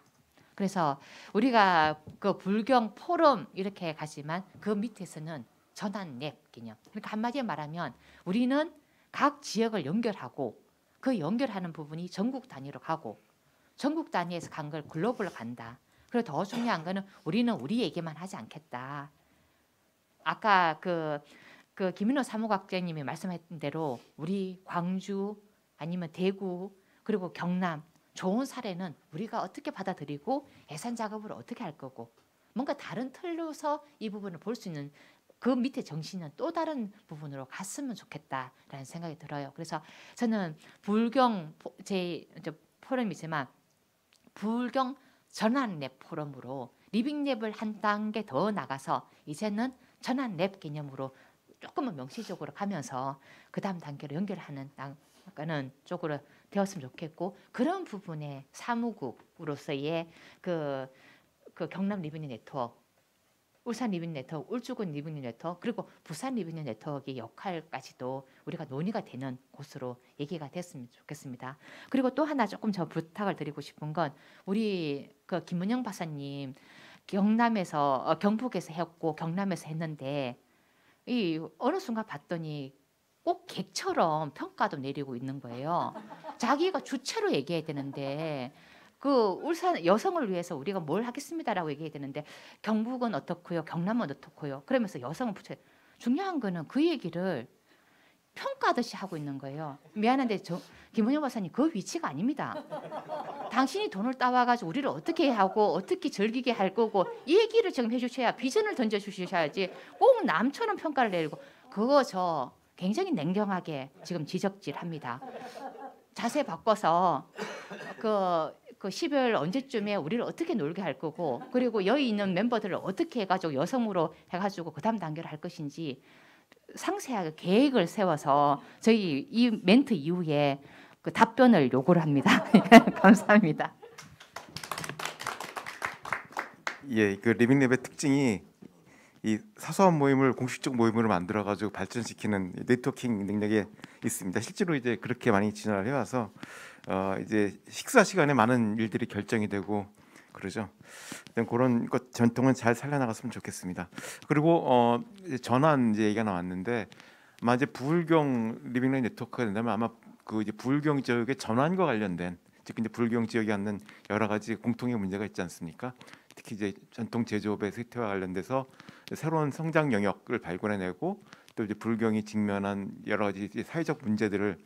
그래서 우리가 그 불경 포럼 이렇게 가지만 그 밑에서는 전환 랩 개념. 그러니까 한마디로 말하면 우리는 각 지역을 연결하고 그 연결하는 부분이 전국 단위로 가고 전국 단위에서 간 걸 글로벌로 간다. 그리고 더 중요한 거는 우리는 우리 얘기만 하지 않겠다. 아까 그 김인호 사무국장님이 말씀하신 대로 우리 광주 아니면 대구 그리고 경남 좋은 사례는 우리가 어떻게 받아들이고 예산 작업을 어떻게 할 거고 뭔가 다른 틀로서 이 부분을 볼 수 있는 그 밑에 정신은 또 다른 부분으로 갔으면 좋겠다라는 생각이 들어요. 그래서 저는 불경 제 포럼이지만 불경 전환랩 포럼으로 리빙랩을 한 단계 더 나가서 이제는 전환랩 개념으로 조금은 명시적으로 가면서 그 다음 단계로 연결하는 쪽으로 되었으면 좋겠고, 그런 부분에 사무국으로서의 그 경남 리빙 네트워크, 울산 리빙 네트워크, 울주군 리빙 네트워크 그리고 부산 리빙 네트워크의 역할까지도 우리가 논의가 되는 곳으로 얘기가 됐으면 좋겠습니다. 그리고 또 하나 조금 저 부탁을 드리고 싶은 건 우리 그 김문영 박사님 경남에서 경북에서 했고 경남에서 했는데 이 어느 순간 봤더니 꼭 객처럼 평가도 내리고 있는 거예요. 자기가 주체로 얘기해야 되는데 그 울산 여성을 위해서 우리가 뭘 하겠습니다라고 얘기해야 되는데 경북은 어떻고요, 경남은 어떻고요. 그러면서 여성은 붙여. 중요한 거는 그 얘기를 평가하듯이 하고 있는 거예요. 미안한데 김은영 박사님 그 위치가 아닙니다. 당신이 돈을 따와가지고 우리를 어떻게 하고 어떻게 즐기게 할 거고 이 얘기를 지금 해주셔야 비전을 던져주셔야지 꼭 남처럼 평가를 내리고 그거 저 굉장히 냉정하게 지금 지적질합니다. 자세 바꿔서 그 12월 언제쯤에 우리를 어떻게 놀게 할 거고 그리고 여기 있는 멤버들을 어떻게 해가지고 여성으로 해가지고 그 다음 단계를 할 것인지 상세하게 계획을 세워서 저희 이 멘트 이후에 그 답변을 요구를 합니다. 감사합니다. 예, 그 리빙랩의 특징이 이 사소한 모임을 공식적 모임으로 만들어가지고 발전시키는 네트워킹 능력이 있습니다. 실제로 이제 그렇게 많이 진화를 해와서 이제 식사 시간에 많은 일들이 결정이 되고 그러죠. 그런 것 전통은 잘 살려나갔으면 좋겠습니다. 그리고 이제 전환 이제 얘기가 나왔는데 아마 이제 부울경 리빙랩 네트워크가 된다면 아마 그 이제 부울경 지역의 전환과 관련된 즉 이제 부울경 지역이 갖는 여러 가지 공통의 문제가 있지 않습니까? 특히 이제 전통 제조업의 쇠퇴와 관련돼서 새로운 성장 영역을 발견해내고 또 이제 불경이 직면한 여러 가지 이제 사회적 문제들을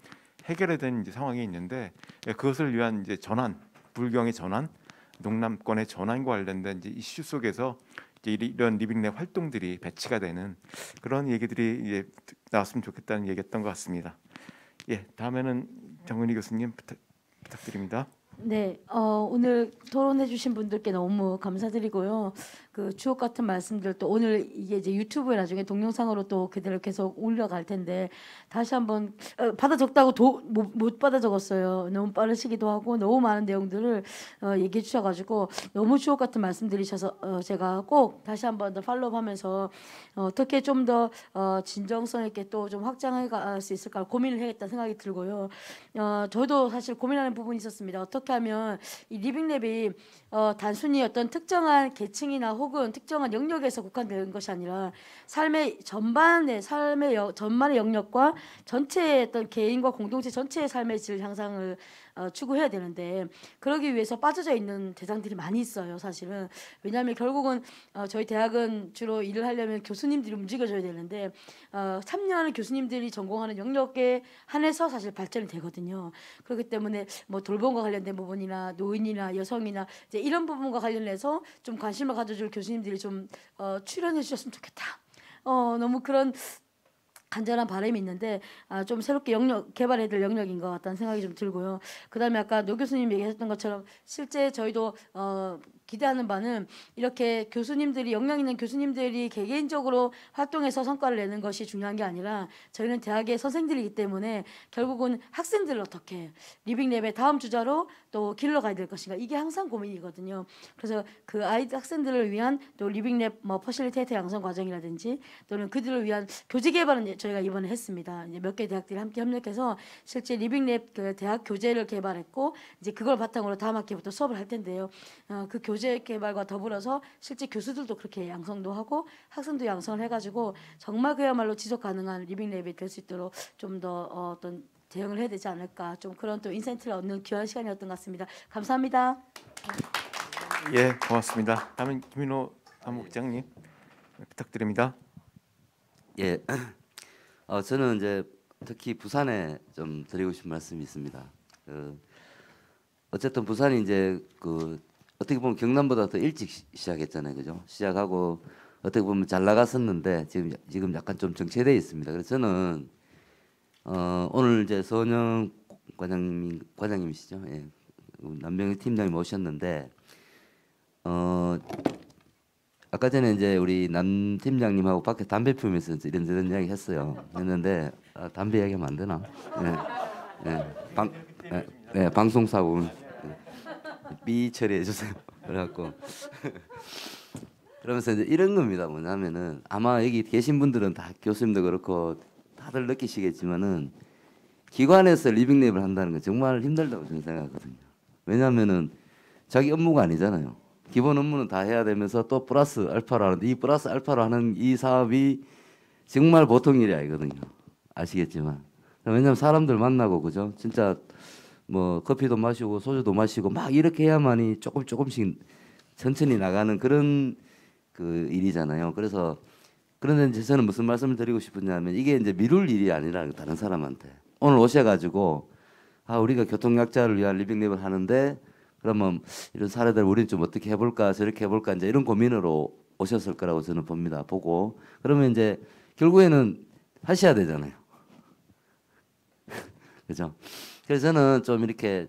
해결해야 되는 이제 상황이 있는데 그것을 위한 이제 전환, 불경의 전환, 농남권의 전환과 관련된 이제 이슈 속에서 이제 이런 리빙랩 활동들이 배치가 되는 그런 얘기들이 이제 나왔으면 좋겠다는 얘기였던 것 같습니다. 예, 다음에는 정은희 교수님 부탁드립니다. 네, 오늘 토론해주신 분들께 너무 감사드리고요. 그 주옥 같은 말씀들 또 오늘 이게 이제 유튜브에 나중에 동영상으로 또 그대로 계속 올라갈 텐데 다시 한번 받아 적다고 못 받아 적었어요. 너무 빠르시기도 하고 너무 많은 내용들을 얘기해 주셔가지고 너무 주옥 같은 말씀드리셔서 제가 꼭 다시 한번 더 팔로우하면서 어떻게 좀 더 진정성 있게 또 좀 확장해 갈 수 있을까 고민을 해야겠다는 생각이 들고요. 저도 사실 고민하는 부분이 있었습니다. 어떻게 하면 이 리빙랩이 단순히 어떤 특정한 계층이나 혹은 특정한 영역에서 국한되는 것이 아니라 삶의 전반의 전반의 영역과 전체의 어떤 개인과 공동체 전체의 삶의 질 향상을 추구해야 되는데 그러기 위해서 빠져져 있는 대상들이 많이 있어요. 사실은 왜냐하면 결국은 저희 대학은 주로 일을 하려면 교수님들이 움직여줘야 되는데 참여하는 교수님들이 전공하는 영역에 한해서 사실 발전이 되거든요. 그렇기 때문에 뭐 돌봄과 관련된 부분이나 노인이나 여성이나 이제 이런 부분과 관련해서 좀 관심을 가져줄 교수님들이 좀 출연해 주셨으면 좋겠다. 너무 그런 간절한 바람이 있는데 좀 새롭게 개발해야 될 영역인 것 같다는 생각이 좀 들고요. 그다음에 아까 노 교수님 얘기하셨던 것처럼 실제 저희도 기대하는 바는 이렇게 교수님들이 역량 있는 교수님들이 개개인적으로 활동해서 성과를 내는 것이 중요한 게 아니라 저희는 대학의 선생들이기 때문에 결국은 학생들을 어떻게 리빙랩의 다음 주자로 또 길러 가야 될 것인가 이게 항상 고민이거든요. 그래서 그 학생들을 위한 또 리빙랩 뭐 퍼실리테이터 양성 과정이라든지 또는 그들을 위한 교재 개발은 저희가 이번에 했습니다. 이제 몇 개 대학들이 함께 협력해서 실제 리빙랩 그 대학 교재를 개발했고 이제 그걸 바탕으로 다음 학기부터 수업을 할 텐데요. 그 교재 개발과 더불어서 실제 교수들도 그렇게 양성도 하고 학생도 양성을 해가지고 정말 그야말로 지속 가능한 리빙랩이 될 수 있도록 좀 더 어떤 대응을 해야 되지 않을까 좀 그런 또 인센티브를 얻는 귀한 시간이었던 것 같습니다. 감사합니다. 예, 고맙습니다. 다음은 김인호 사무국장님 부탁드립니다. 예, 저는 이제 특히 부산에 좀 드리고 싶은 말씀이 있습니다. 어쨌든 부산이 이제 그 어떻게 보면 경남보다 더 일찍 시작했잖아요, 그죠? 시작하고 어떻게 보면 잘 나갔었는데 지금 약간 좀 정체되어 있습니다. 그래서 저는 오늘 이제 서은영 과장님이시죠? 예, 남병희 팀장님 오셨는데 아까 전에 이제 우리 남 팀장님하고 밖에 담배 피우면서 이런저런 이야기 했는데 담배 이야기하면 안 되나? 방송사고 삐 처리해 주세요. 그래갖고 그러면서 이제 이런 겁니다. 뭐냐면은 아마 여기 계신 분들은 다 교수님도 그렇고 다들 느끼시겠지만은 기관에서 리빙랩을 한다는 건 정말 힘들다고 저는 생각하거든요. 왜냐하면은 자기 업무가 아니잖아요. 기본 업무는 다 해야 되면서 또 플러스 알파로 하는데 이 플러스 알파로 하는 이 사업이 정말 보통 일이 아니거든요. 아시겠지만 왜냐하면 사람들 만나고 그죠? 진짜 뭐 커피도 마시고 소주도 마시고 막 이렇게 해야만이 조금씩 천천히 나가는 그런 그 일이잖아요. 그래서 그런데 이제 저는 무슨 말씀을 드리고 싶으냐면 이게 이제 미룰 일이 아니라 다른 사람한테 오늘 오셔가지고 우리가 교통약자를 위한 리빙랩을 하는데 그러면 이런 사례들 우리는 좀 어떻게 해볼까 저렇게 해볼까 이제 이런 고민으로 오셨을 거라고 저는 봅니다. 보고 그러면 이제 결국에는 하셔야 되잖아요. 그죠? 그래서 저는 좀 이렇게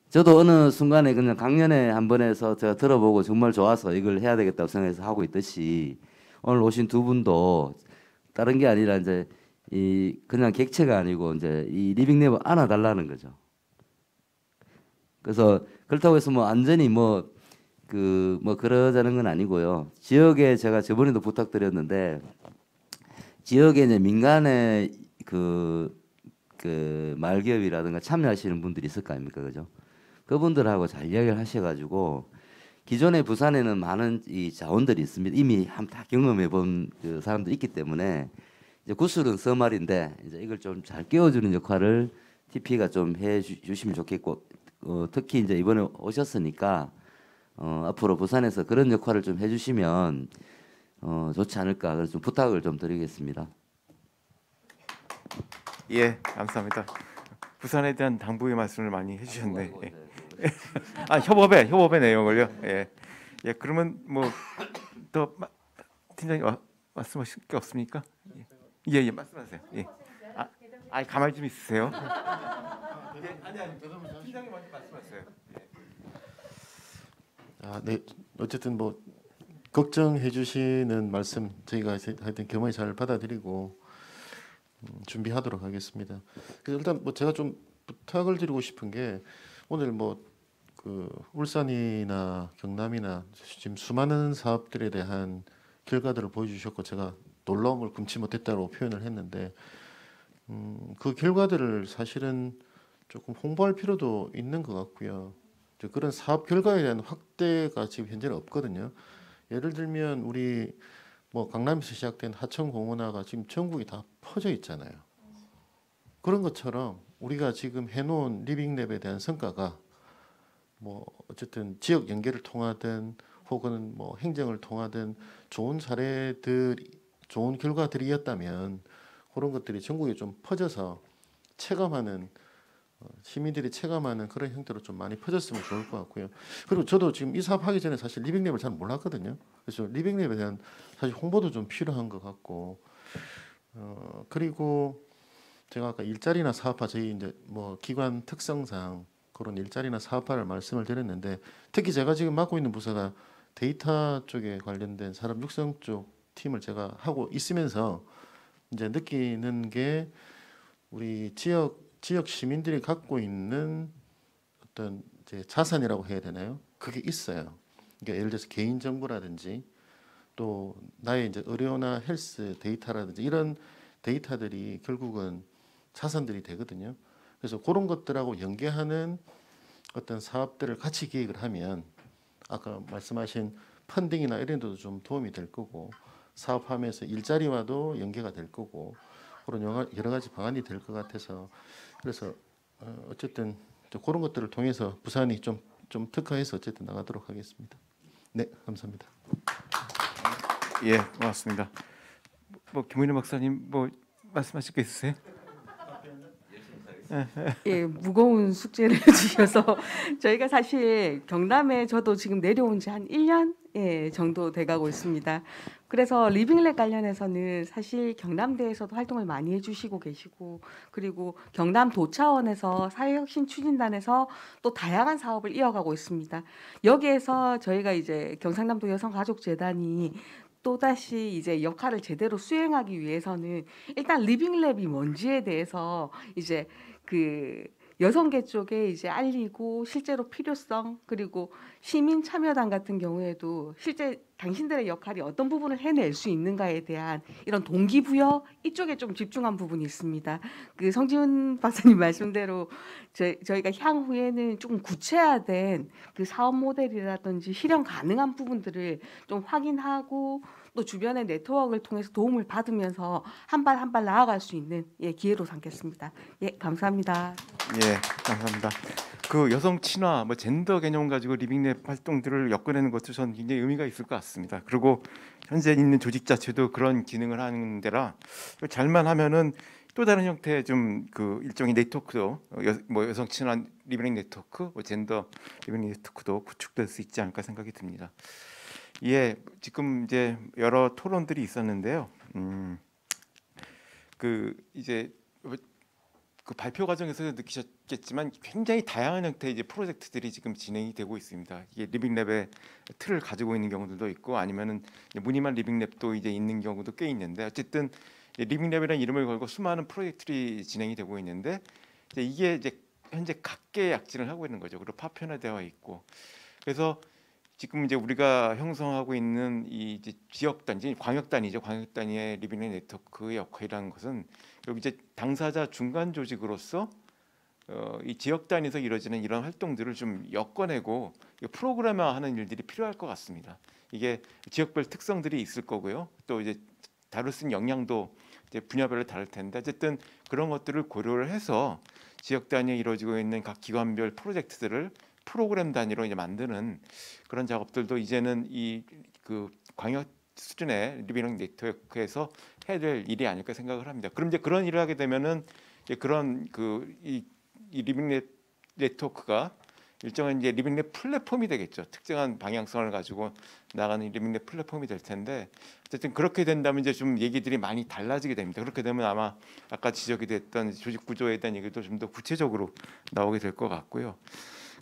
저도 어느 순간에 그냥 강연회 한 번에서 제가 들어보고 정말 좋아서 이걸 해야 되겠다고 생각해서 하고 있듯이 오늘 오신 두 분도 다른 게 아니라 이제 이 그냥 객체가 아니고 이제 이 리빙랩을 안아달라는 거죠. 그래서 그렇다고 해서 뭐 안전히 뭐 그러자는 건 아니고요. 지역에 제가 저번에도 부탁드렸는데 지역에 이제 민간의 그 말기업이라든가 참여하시는 분들이 있을 거 아닙니까, 그죠? 그분들하고 잘 이야기를 하셔가지고 기존에 부산에는 많은 이 자원들이 있습니다. 이미 다 경험해본 그 사람도 있기 때문에 이제 구슬은 서말인데 이제 이걸 좀 잘 끼워주는 역할을 TP가 좀 해주시면 좋겠고 특히 이제 이번에 오셨으니까 앞으로 부산에서 그런 역할을 좀 해주시면 좋지 않을까 그래서 좀 부탁을 좀 드리겠습니다. 예, 감사합니다. 부산에 대한 당부의 말씀을 많이 해주셨네. 협업의 내용을요. 예, 그러면 뭐 더 팀장님 말씀하실 게 없습니까? 예, 말씀하세요. 예. 가만히 좀 있으세요. 아니, 팀장님 먼저 말씀하세요. 네, 어쨌든 뭐 걱정해 주시는 말씀 저희가 하여튼 겸허히 잘 받아들이고 준비하도록 하겠습니다. 그래서 일단 뭐 제가 좀 부탁을 드리고 싶은 게 오늘 뭐 그 울산이나 경남이나 지금 수많은 사업들에 대한 결과들을 보여주셨고 제가 놀라움을 금치 못했다고 표현을 했는데 그 결과들을 사실은 조금 홍보할 필요도 있는 것 같고요. 그런 사업 결과에 대한 확대가 지금 현재는 없거든요. 예를 들면 우리 뭐 강남에서 시작된 하천공원화가 지금 전국이 다 퍼져 있잖아요. 그런 것처럼 우리가 지금 해놓은 리빙랩에 대한 성과가 뭐 어쨌든 지역 연계를 통하든 혹은 뭐 행정을 통하든 좋은 사례들, 좋은 결과들이었다면 그런 것들이 전국에 좀 퍼져서 체감하는 시민들이 체감하는 그런 형태로 좀 많이 퍼졌으면 좋을 것 같고요. 그리고 저도 지금 이 사업 하기 전에 사실 리빙랩을 잘 몰랐거든요. 그래서 리빙랩에 대한 사실 홍보도 좀 필요한 것 같고 그리고 제가 아까 일자리나 사업화 저희 이제 뭐 기관 특성상 그런 일자리나 사업화를 말씀을 드렸는데 특히 제가 지금 맡고 있는 부서가 데이터 쪽에 관련된 사람 육성 쪽 팀을 제가 하고 있으면서 이제 느끼는 게 우리 지역 시민들이 갖고 있는 어떤 이제 자산이라고 해야 되나요? 그게 있어요. 그러니까 예를 들어서 개인 정보라든지 또 나의 이제 의료나 헬스 데이터라든지 이런 데이터들이 결국은 자산들이 되거든요. 그래서 그런 것들하고 연계하는 어떤 사업들을 같이 기획을 하면 아까 말씀하신 펀딩이나 이런 데도 좀 도움이 될 거고 사업하면서 일자리와도 연계가 될 거고 그런 여러 가지 방안이 될 것 같아서 그래서 어쨌든 그런 것들을 통해서 부산이 좀 특화해서 어쨌든 나가도록 하겠습니다. 네, 감사합니다. 예, 고맙습니다. 뭐 김은희 박사님 뭐 말씀하실 게 있으세요? 예, 무거운 숙제를 주셔서 저희가 사실 경남에 저도 지금 내려온 지 한 1년 정도 돼가고 있습니다. 그래서 리빙랩 관련해서는 사실 경남대에서도 활동을 많이 해주시고 계시고 그리고 경남도 차원에서 사회혁신 추진단에서 또 다양한 사업을 이어가고 있습니다. 여기에서 저희가 이제 경상남도 여성가족재단이 또다시 이제 역할을 제대로 수행하기 위해서는 일단 리빙랩이 뭔지에 대해서 이제 그 여성계 쪽에 이제 알리고 실제로 필요성 그리고 시민 참여단 같은 경우에도 실제 당신들의 역할이 어떤 부분을 해낼 수 있는가에 대한 이런 동기부여 이쪽에 좀 집중한 부분이 있습니다. 그 성지훈 박사님 말씀대로 저희가 향후에는 조금 구체화된 그 사업 모델이라든지 실현 가능한 부분들을 좀 확인하고 또 주변의 네트워크를 통해서 도움을 받으면서 한 발 한 발 나아갈 수 있는 기회로 삼겠습니다. 예, 감사합니다. 예, 감사합니다. 그 여성 친화, 뭐 젠더 개념 가지고 리빙랩 활동들을 엮어내는 것도 전 굉장히 의미가 있을 것 같습니다. 그리고 현재 있는 조직 자체도 그런 기능을 하는 데라 잘만 하면은 또 다른 형태의 좀 그 일종의 네트워크도 뭐 여성 친화 리빙 네트워크, 뭐 젠더 리빙 네트워크도 구축될 수 있지 않을까 생각이 듭니다. 예, 지금 이제 여러 토론들이 있었는데요. 그 이제 그 발표 과정에서 느끼셨겠지만 굉장히 다양한 형태의 이제 프로젝트들이 지금 진행이 되고 있습니다. 이게 리빙랩의 틀을 가지고 있는 경우들도 있고 아니면은 무늬만 리빙랩도 이제 있는 경우도 꽤 있는데 어쨌든 리빙랩이라는 이름을 걸고 수많은 프로젝트들이 진행이 되고 있는데 이게 이제 현재 각계의 약진을 하고 있는 거죠. 그리고 파편화되어 있고 그래서 지금 이제 우리가 형성하고 있는 이 이제 지역 단지, 광역 단위죠. 광역 단위의 리빙랩 네트워크의 역할이라는 것은 여기 이제 당사자 중간 조직으로서 이 지역 단위에서 이루어지는 이런 활동들을 좀 엮어내고 프로그램화하는 일들이 필요할 것 같습니다. 이게 지역별 특성들이 있을 거고요. 또 이제 다룰 수 있는 역량도 이제 분야별로 다를 텐데 어쨌든 그런 것들을 고려를 해서 지역 단위에 이루어지고 있는 각 기관별 프로젝트들을 프로그램 단위로 이제 만드는 그런 작업들도 이제는 이 그 광역 수준의 리빙 네트워크에서 해야 될 일이 아닐까 생각을 합니다. 그럼 이제 그런 일을 하게 되면은 이제 그런 이 리빙 네트워크가 일정한 이제 리빙랩 플랫폼이 되겠죠. 특정한 방향성을 가지고 나가는 리빙랩 플랫폼이 될 텐데 어쨌든 그렇게 된다면 이제 좀 얘기들이 많이 달라지게 됩니다. 그렇게 되면 아마 아까 지적이 됐던 조직 구조에 대한 얘기도 좀 더 구체적으로 나오게 될 것 같고요.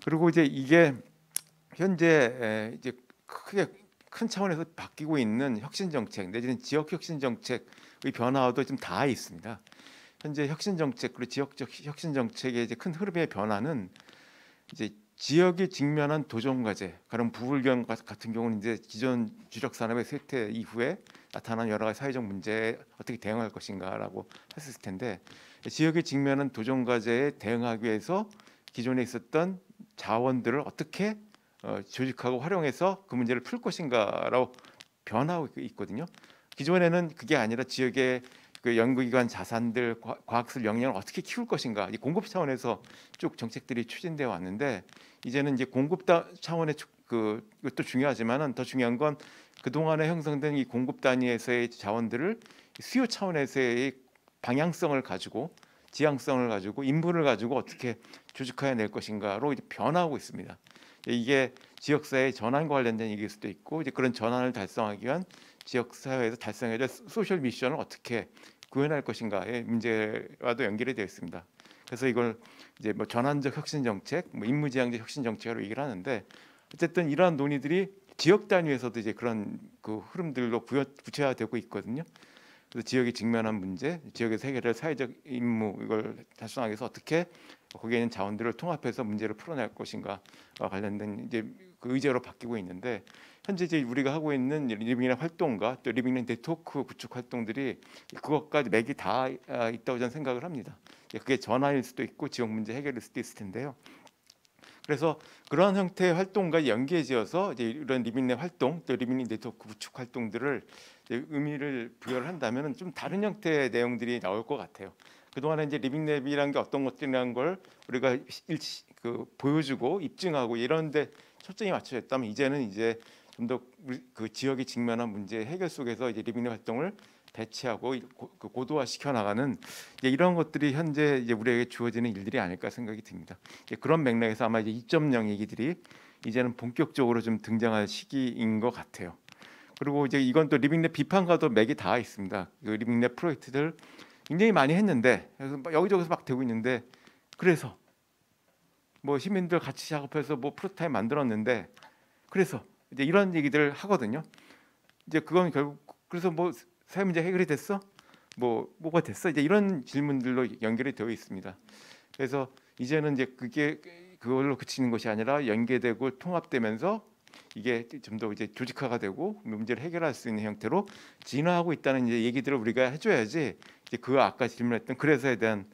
그리고 이제 이게 현재 이제 크게 큰 차원에서 바뀌고 있는 혁신 정책 내지는 지역 혁신 정책의 변화도 좀 다 있습니다. 현재 혁신 정책 그리고 지역적 혁신 정책의 이제 큰 흐름의 변화는 이제 지역이 직면한 도전 과제, 그런 부울경 같은 경우는 이제 기존 주력 산업의 쇠퇴 이후에 나타난 여러 가지 사회적 문제에 어떻게 대응할 것인가라고 했을 텐데 지역이 직면한 도전 과제에 대응하기 위해서 기존에 있었던 자원들을 어떻게 조직하고 활용해서 그 문제를 풀 것인가라고 변하고 있거든요. 기존에는 그게 아니라 지역의 그 연구기관 자산들, 과학술 역량을 어떻게 키울 것인가, 이 공급 차원에서 쭉 정책들이 추진되어 왔는데 이제는 이제 공급 차원의 이것도 중요하지만은 더 중요한 건 그 동안에 형성된 이 공급 단위에서의 자원들을 수요 차원에서의 방향성을 가지고 지향성을 가지고 인분을 가지고 어떻게 조직하여 낼 것인가로 이제 변하고 있습니다. 이게 지역사회 전환과 관련된 얘기일 수도 있고 이제 그런 전환을 달성하기 위한 지역사회에서 달성해야 될 소셜 미션을 어떻게 구현할 것인가의 문제와도 연결이 되어 있습니다. 그래서 이걸 이제 뭐 전환적 혁신 정책, 뭐 임무지향적 혁신 정책으로 얘기를 하는데 어쨌든 이러한 논의들이 지역 단위에서도 이제 그런 그 흐름들로 구체화되고 있거든요. 그래서 지역이 직면한 문제, 지역에서 해결할 사회적 임무 이걸 달성하기 위해서 어떻게 거기에 있는 자원들을 통합해서 문제를 풀어낼 것인가와 관련된 이제 그 의제로 바뀌고 있는데 현재 이제 우리가 하고 있는 리빙랩 활동과 또 리빙랩 네트워크 구축 활동들이 그것까지 맥이 다 있다고 저는 생각을 합니다. 그게 전환일 수도 있고 지역 문제 해결일 수도 있을 텐데요. 그래서 그런 형태의 활동과 연계지어서 이제 이런 리빙랩 활동, 또 리빙랩 네트워크 구축 활동들을 이제 의미를 부여를 한다면 좀 다른 형태의 내용들이 나올 것 같아요. 그동안에 이제 리빙랩이라는 게 어떤 것들이라는 걸 우리가 보여주고 입증하고 이런데 초점이 맞춰져 있다면 이제는 이제 좀 더 그 지역이 직면한 문제 해결 속에서 이제 리빙랩 활동을 배치하고 고도화 시켜 나가는 이런 것들이 현재 이제 우리에게 주어지는 일들이 아닐까 생각이 듭니다. 그런 맥락에서 아마 이제 2.0 얘기들이 이제는 본격적으로 좀 등장할 시기인 것 같아요. 그리고 이제 이건 또 리빙랩 비판과도 맥이 닿아 있습니다. 그 리빙랩 프로젝트들 굉장히 많이 했는데 여기저기서 막 되고 있는데 그래서 뭐 시민들 같이 작업해서 뭐 프로토타입 만들었는데 그래서 이제 이런 얘기들 하거든요. 이제 그건 결국 그래서 뭐 사회 문제 해결이 됐어? 뭐가 됐어? 이제 이런 질문들로 연결이 되어 있습니다. 그래서 이제는 이제 그게 그걸로 그치는 것이 아니라 연계되고 통합되면서 이게 좀 더 이제 조직화가 되고 문제를 해결할 수 있는 형태로 진화하고 있다는 이제 얘기들을 우리가 해줘야지 이제 그 아까 질문했던 그래서에 대한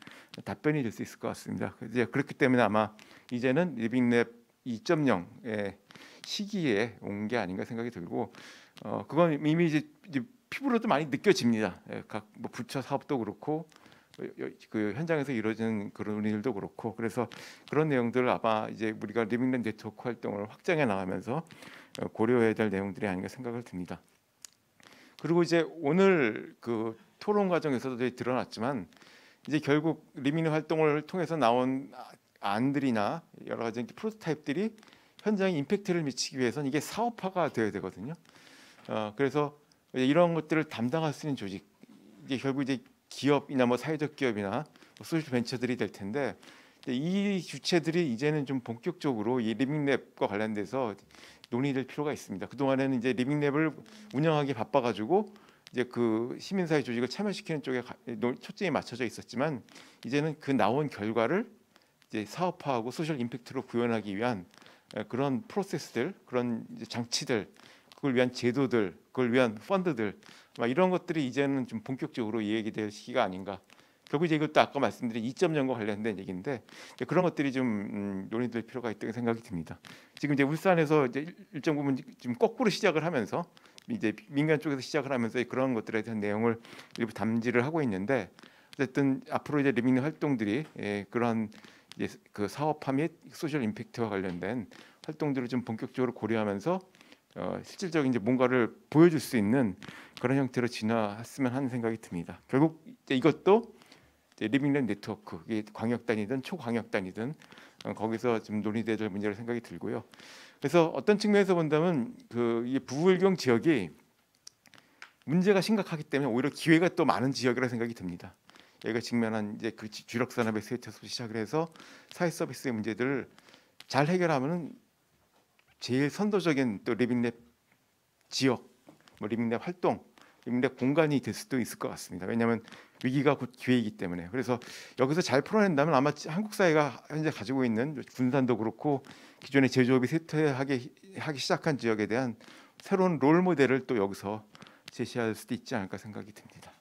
답변이 될 수 있을 것 같습니다. 이제 그렇기 때문에 아마 이제는 리빙랩 2.0의 시기에 온 게 아닌가 생각이 들고 그건 이미 이제 피부로도 많이 느껴집니다. 각 뭐 부처 사업도 그렇고 그 현장에서 이루어지는 그런 일도 그렇고 그래서 그런 내용들을 아마 이제 우리가 리빙랩 네트워크 활동을 확장해 나가면서 고려해야 될 내용들이 아닌가 생각을 듭니다. 그리고 이제 오늘 그 토론 과정에서도 드러났지만 이제 결국 리빙랩 활동을 통해서 나온 안들이나 여러 가지 프로토타입들이 현장에 임팩트를 미치기 위해서는 이게 사업화가 되어야 되거든요. 그래서 이런 것들을 담당할 수 있는 조직, 이게 결국 이제 기업이나 뭐 사회적 기업이나 뭐 소셜 벤처들이 될 텐데 이 주체들이 이제는 좀 본격적으로 이 리빙랩과 관련돼서 논의될 필요가 있습니다. 그 동안에는 이제 리빙랩을 운영하기 바빠가지고 이제 그 시민사회 조직을 참여시키는 쪽에 초점이 맞춰져 있었지만 이제는 그 나온 결과를 이제 사업화하고 소셜 임팩트로 구현하기 위한 그런 프로세스들, 그런 이제 장치들, 그걸 위한 제도들, 그걸 위한 펀드들, 이런 것들이 이제는 좀 본격적으로 얘기될 시기가 아닌가. 결국 이제 이것도 아까 말씀드린 2.0과 관련된 얘기인데 그런 것들이 좀 논의될 필요가 있다고 생각이 듭니다. 지금 이제 울산에서 이제 일정 부분 지금 거꾸로 시작을 하면서 이제 민간 쪽에서 시작을 하면서 그런 것들에 대한 내용을 일부 담지를 하고 있는데 어쨌든 앞으로 이제 리빙랩 활동들이 그런 이제 그 사업화 및 소셜 임팩트와 관련된 활동들을 좀 본격적으로 고려하면서 실질적인 이제 뭔가를 보여줄 수 있는 그런 형태로 진화했으면 하는 생각이 듭니다. 결국 이제 이것도 이제 리빙랩 네트워크, 이게 광역 단위든 초광역 단위든 거기서 좀 논의돼야 될 문제로 생각이 들고요. 그래서 어떤 측면에서 본다면 이 부울경 지역이 문제가 심각하기 때문에 오히려 기회가 또 많은 지역이라 생각이 듭니다. 여기가 직면한 이제 그 주력 산업의 세태에서 시작을 해서 사회 서비스의 문제들을 잘 해결하면은 제일 선도적인 또 리빙랩 지역, 뭐 리빙랩 활동, 리빙랩 공간이 될 수도 있을 것 같습니다. 왜냐하면 위기가 곧 기회이기 때문에. 그래서 여기서 잘 풀어낸다면 아마 한국 사회가 현재 가지고 있는 군산도 그렇고 기존의 제조업이 쇠퇴하기 시작한 지역에 대한 새로운 롤 모델을 또 여기서 제시할 수도 있지 않을까 생각이 듭니다.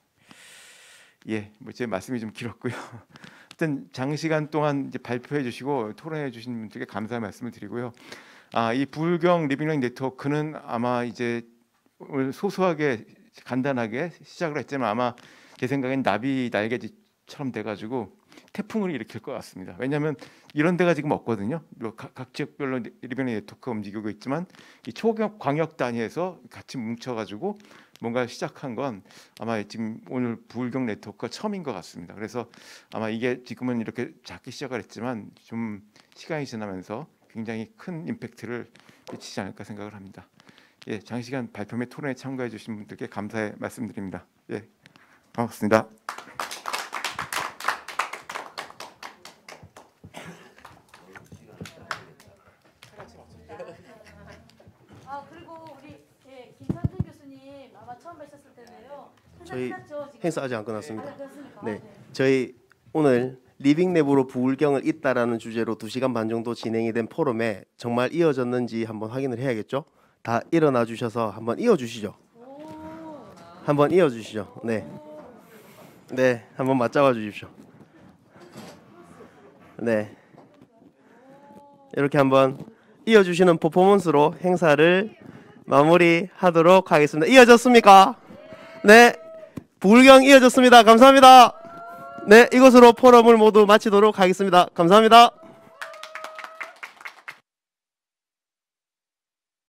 예, 뭐 제 말씀이 좀 길었고요. 하여튼 장시간 동안 이제 발표해 주시고 토론해 주신 분들께 감사의 말씀을 드리고요. 이 부울경 리빙랩 네트워크는 아마 이제 오늘 소소하게 간단하게 시작을 했지만 아마 제 생각엔 나비 날개짓처럼 돼가지고 태풍을 일으킬 것 같습니다. 왜냐하면 이런 데가 지금 없거든요. 각 지역별로 리빙랩 네트워크가 움직이고 있지만 이 초광역 단위에서 같이 뭉쳐가지고 뭔가 시작한 건 아마 지금 오늘 부울경 네트워크가 처음인 것 같습니다. 그래서 아마 이게 지금은 이렇게 작게 시작을 했지만 좀 시간이 지나면서 굉장히 큰 임팩트를 미치지 않을까 생각을 합니다. 예, 장시간 발표 및 토론에 참가해 주신 분들께 감사의 말씀드립니다. 예, 고맙습니다. 그리고 처음 뵀었을 텐데요. 저희 끝났죠, 지금? 행사 아직 안 끝났습니다. 그렇습니까? 네, 저희 오늘 리빙랩으로 부울경을 잇다라는 주제로 2시간 반 정도 진행이 된 포럼에 정말 이어졌는지 한번 확인을 해야겠죠. 다 일어나 주셔서 한번 이어주시죠. 한번 이어주시죠. 네, 네, 한번 맞잡아 주십시오. 네, 이렇게 한번 이어주시는 퍼포먼스로 행사를 마무리하도록 하겠습니다. 이어졌습니까? 네, 부울경 이어졌습니다. 감사합니다. 네, 이것으로 포럼을 모두 마치도록 하겠습니다. 감사합니다.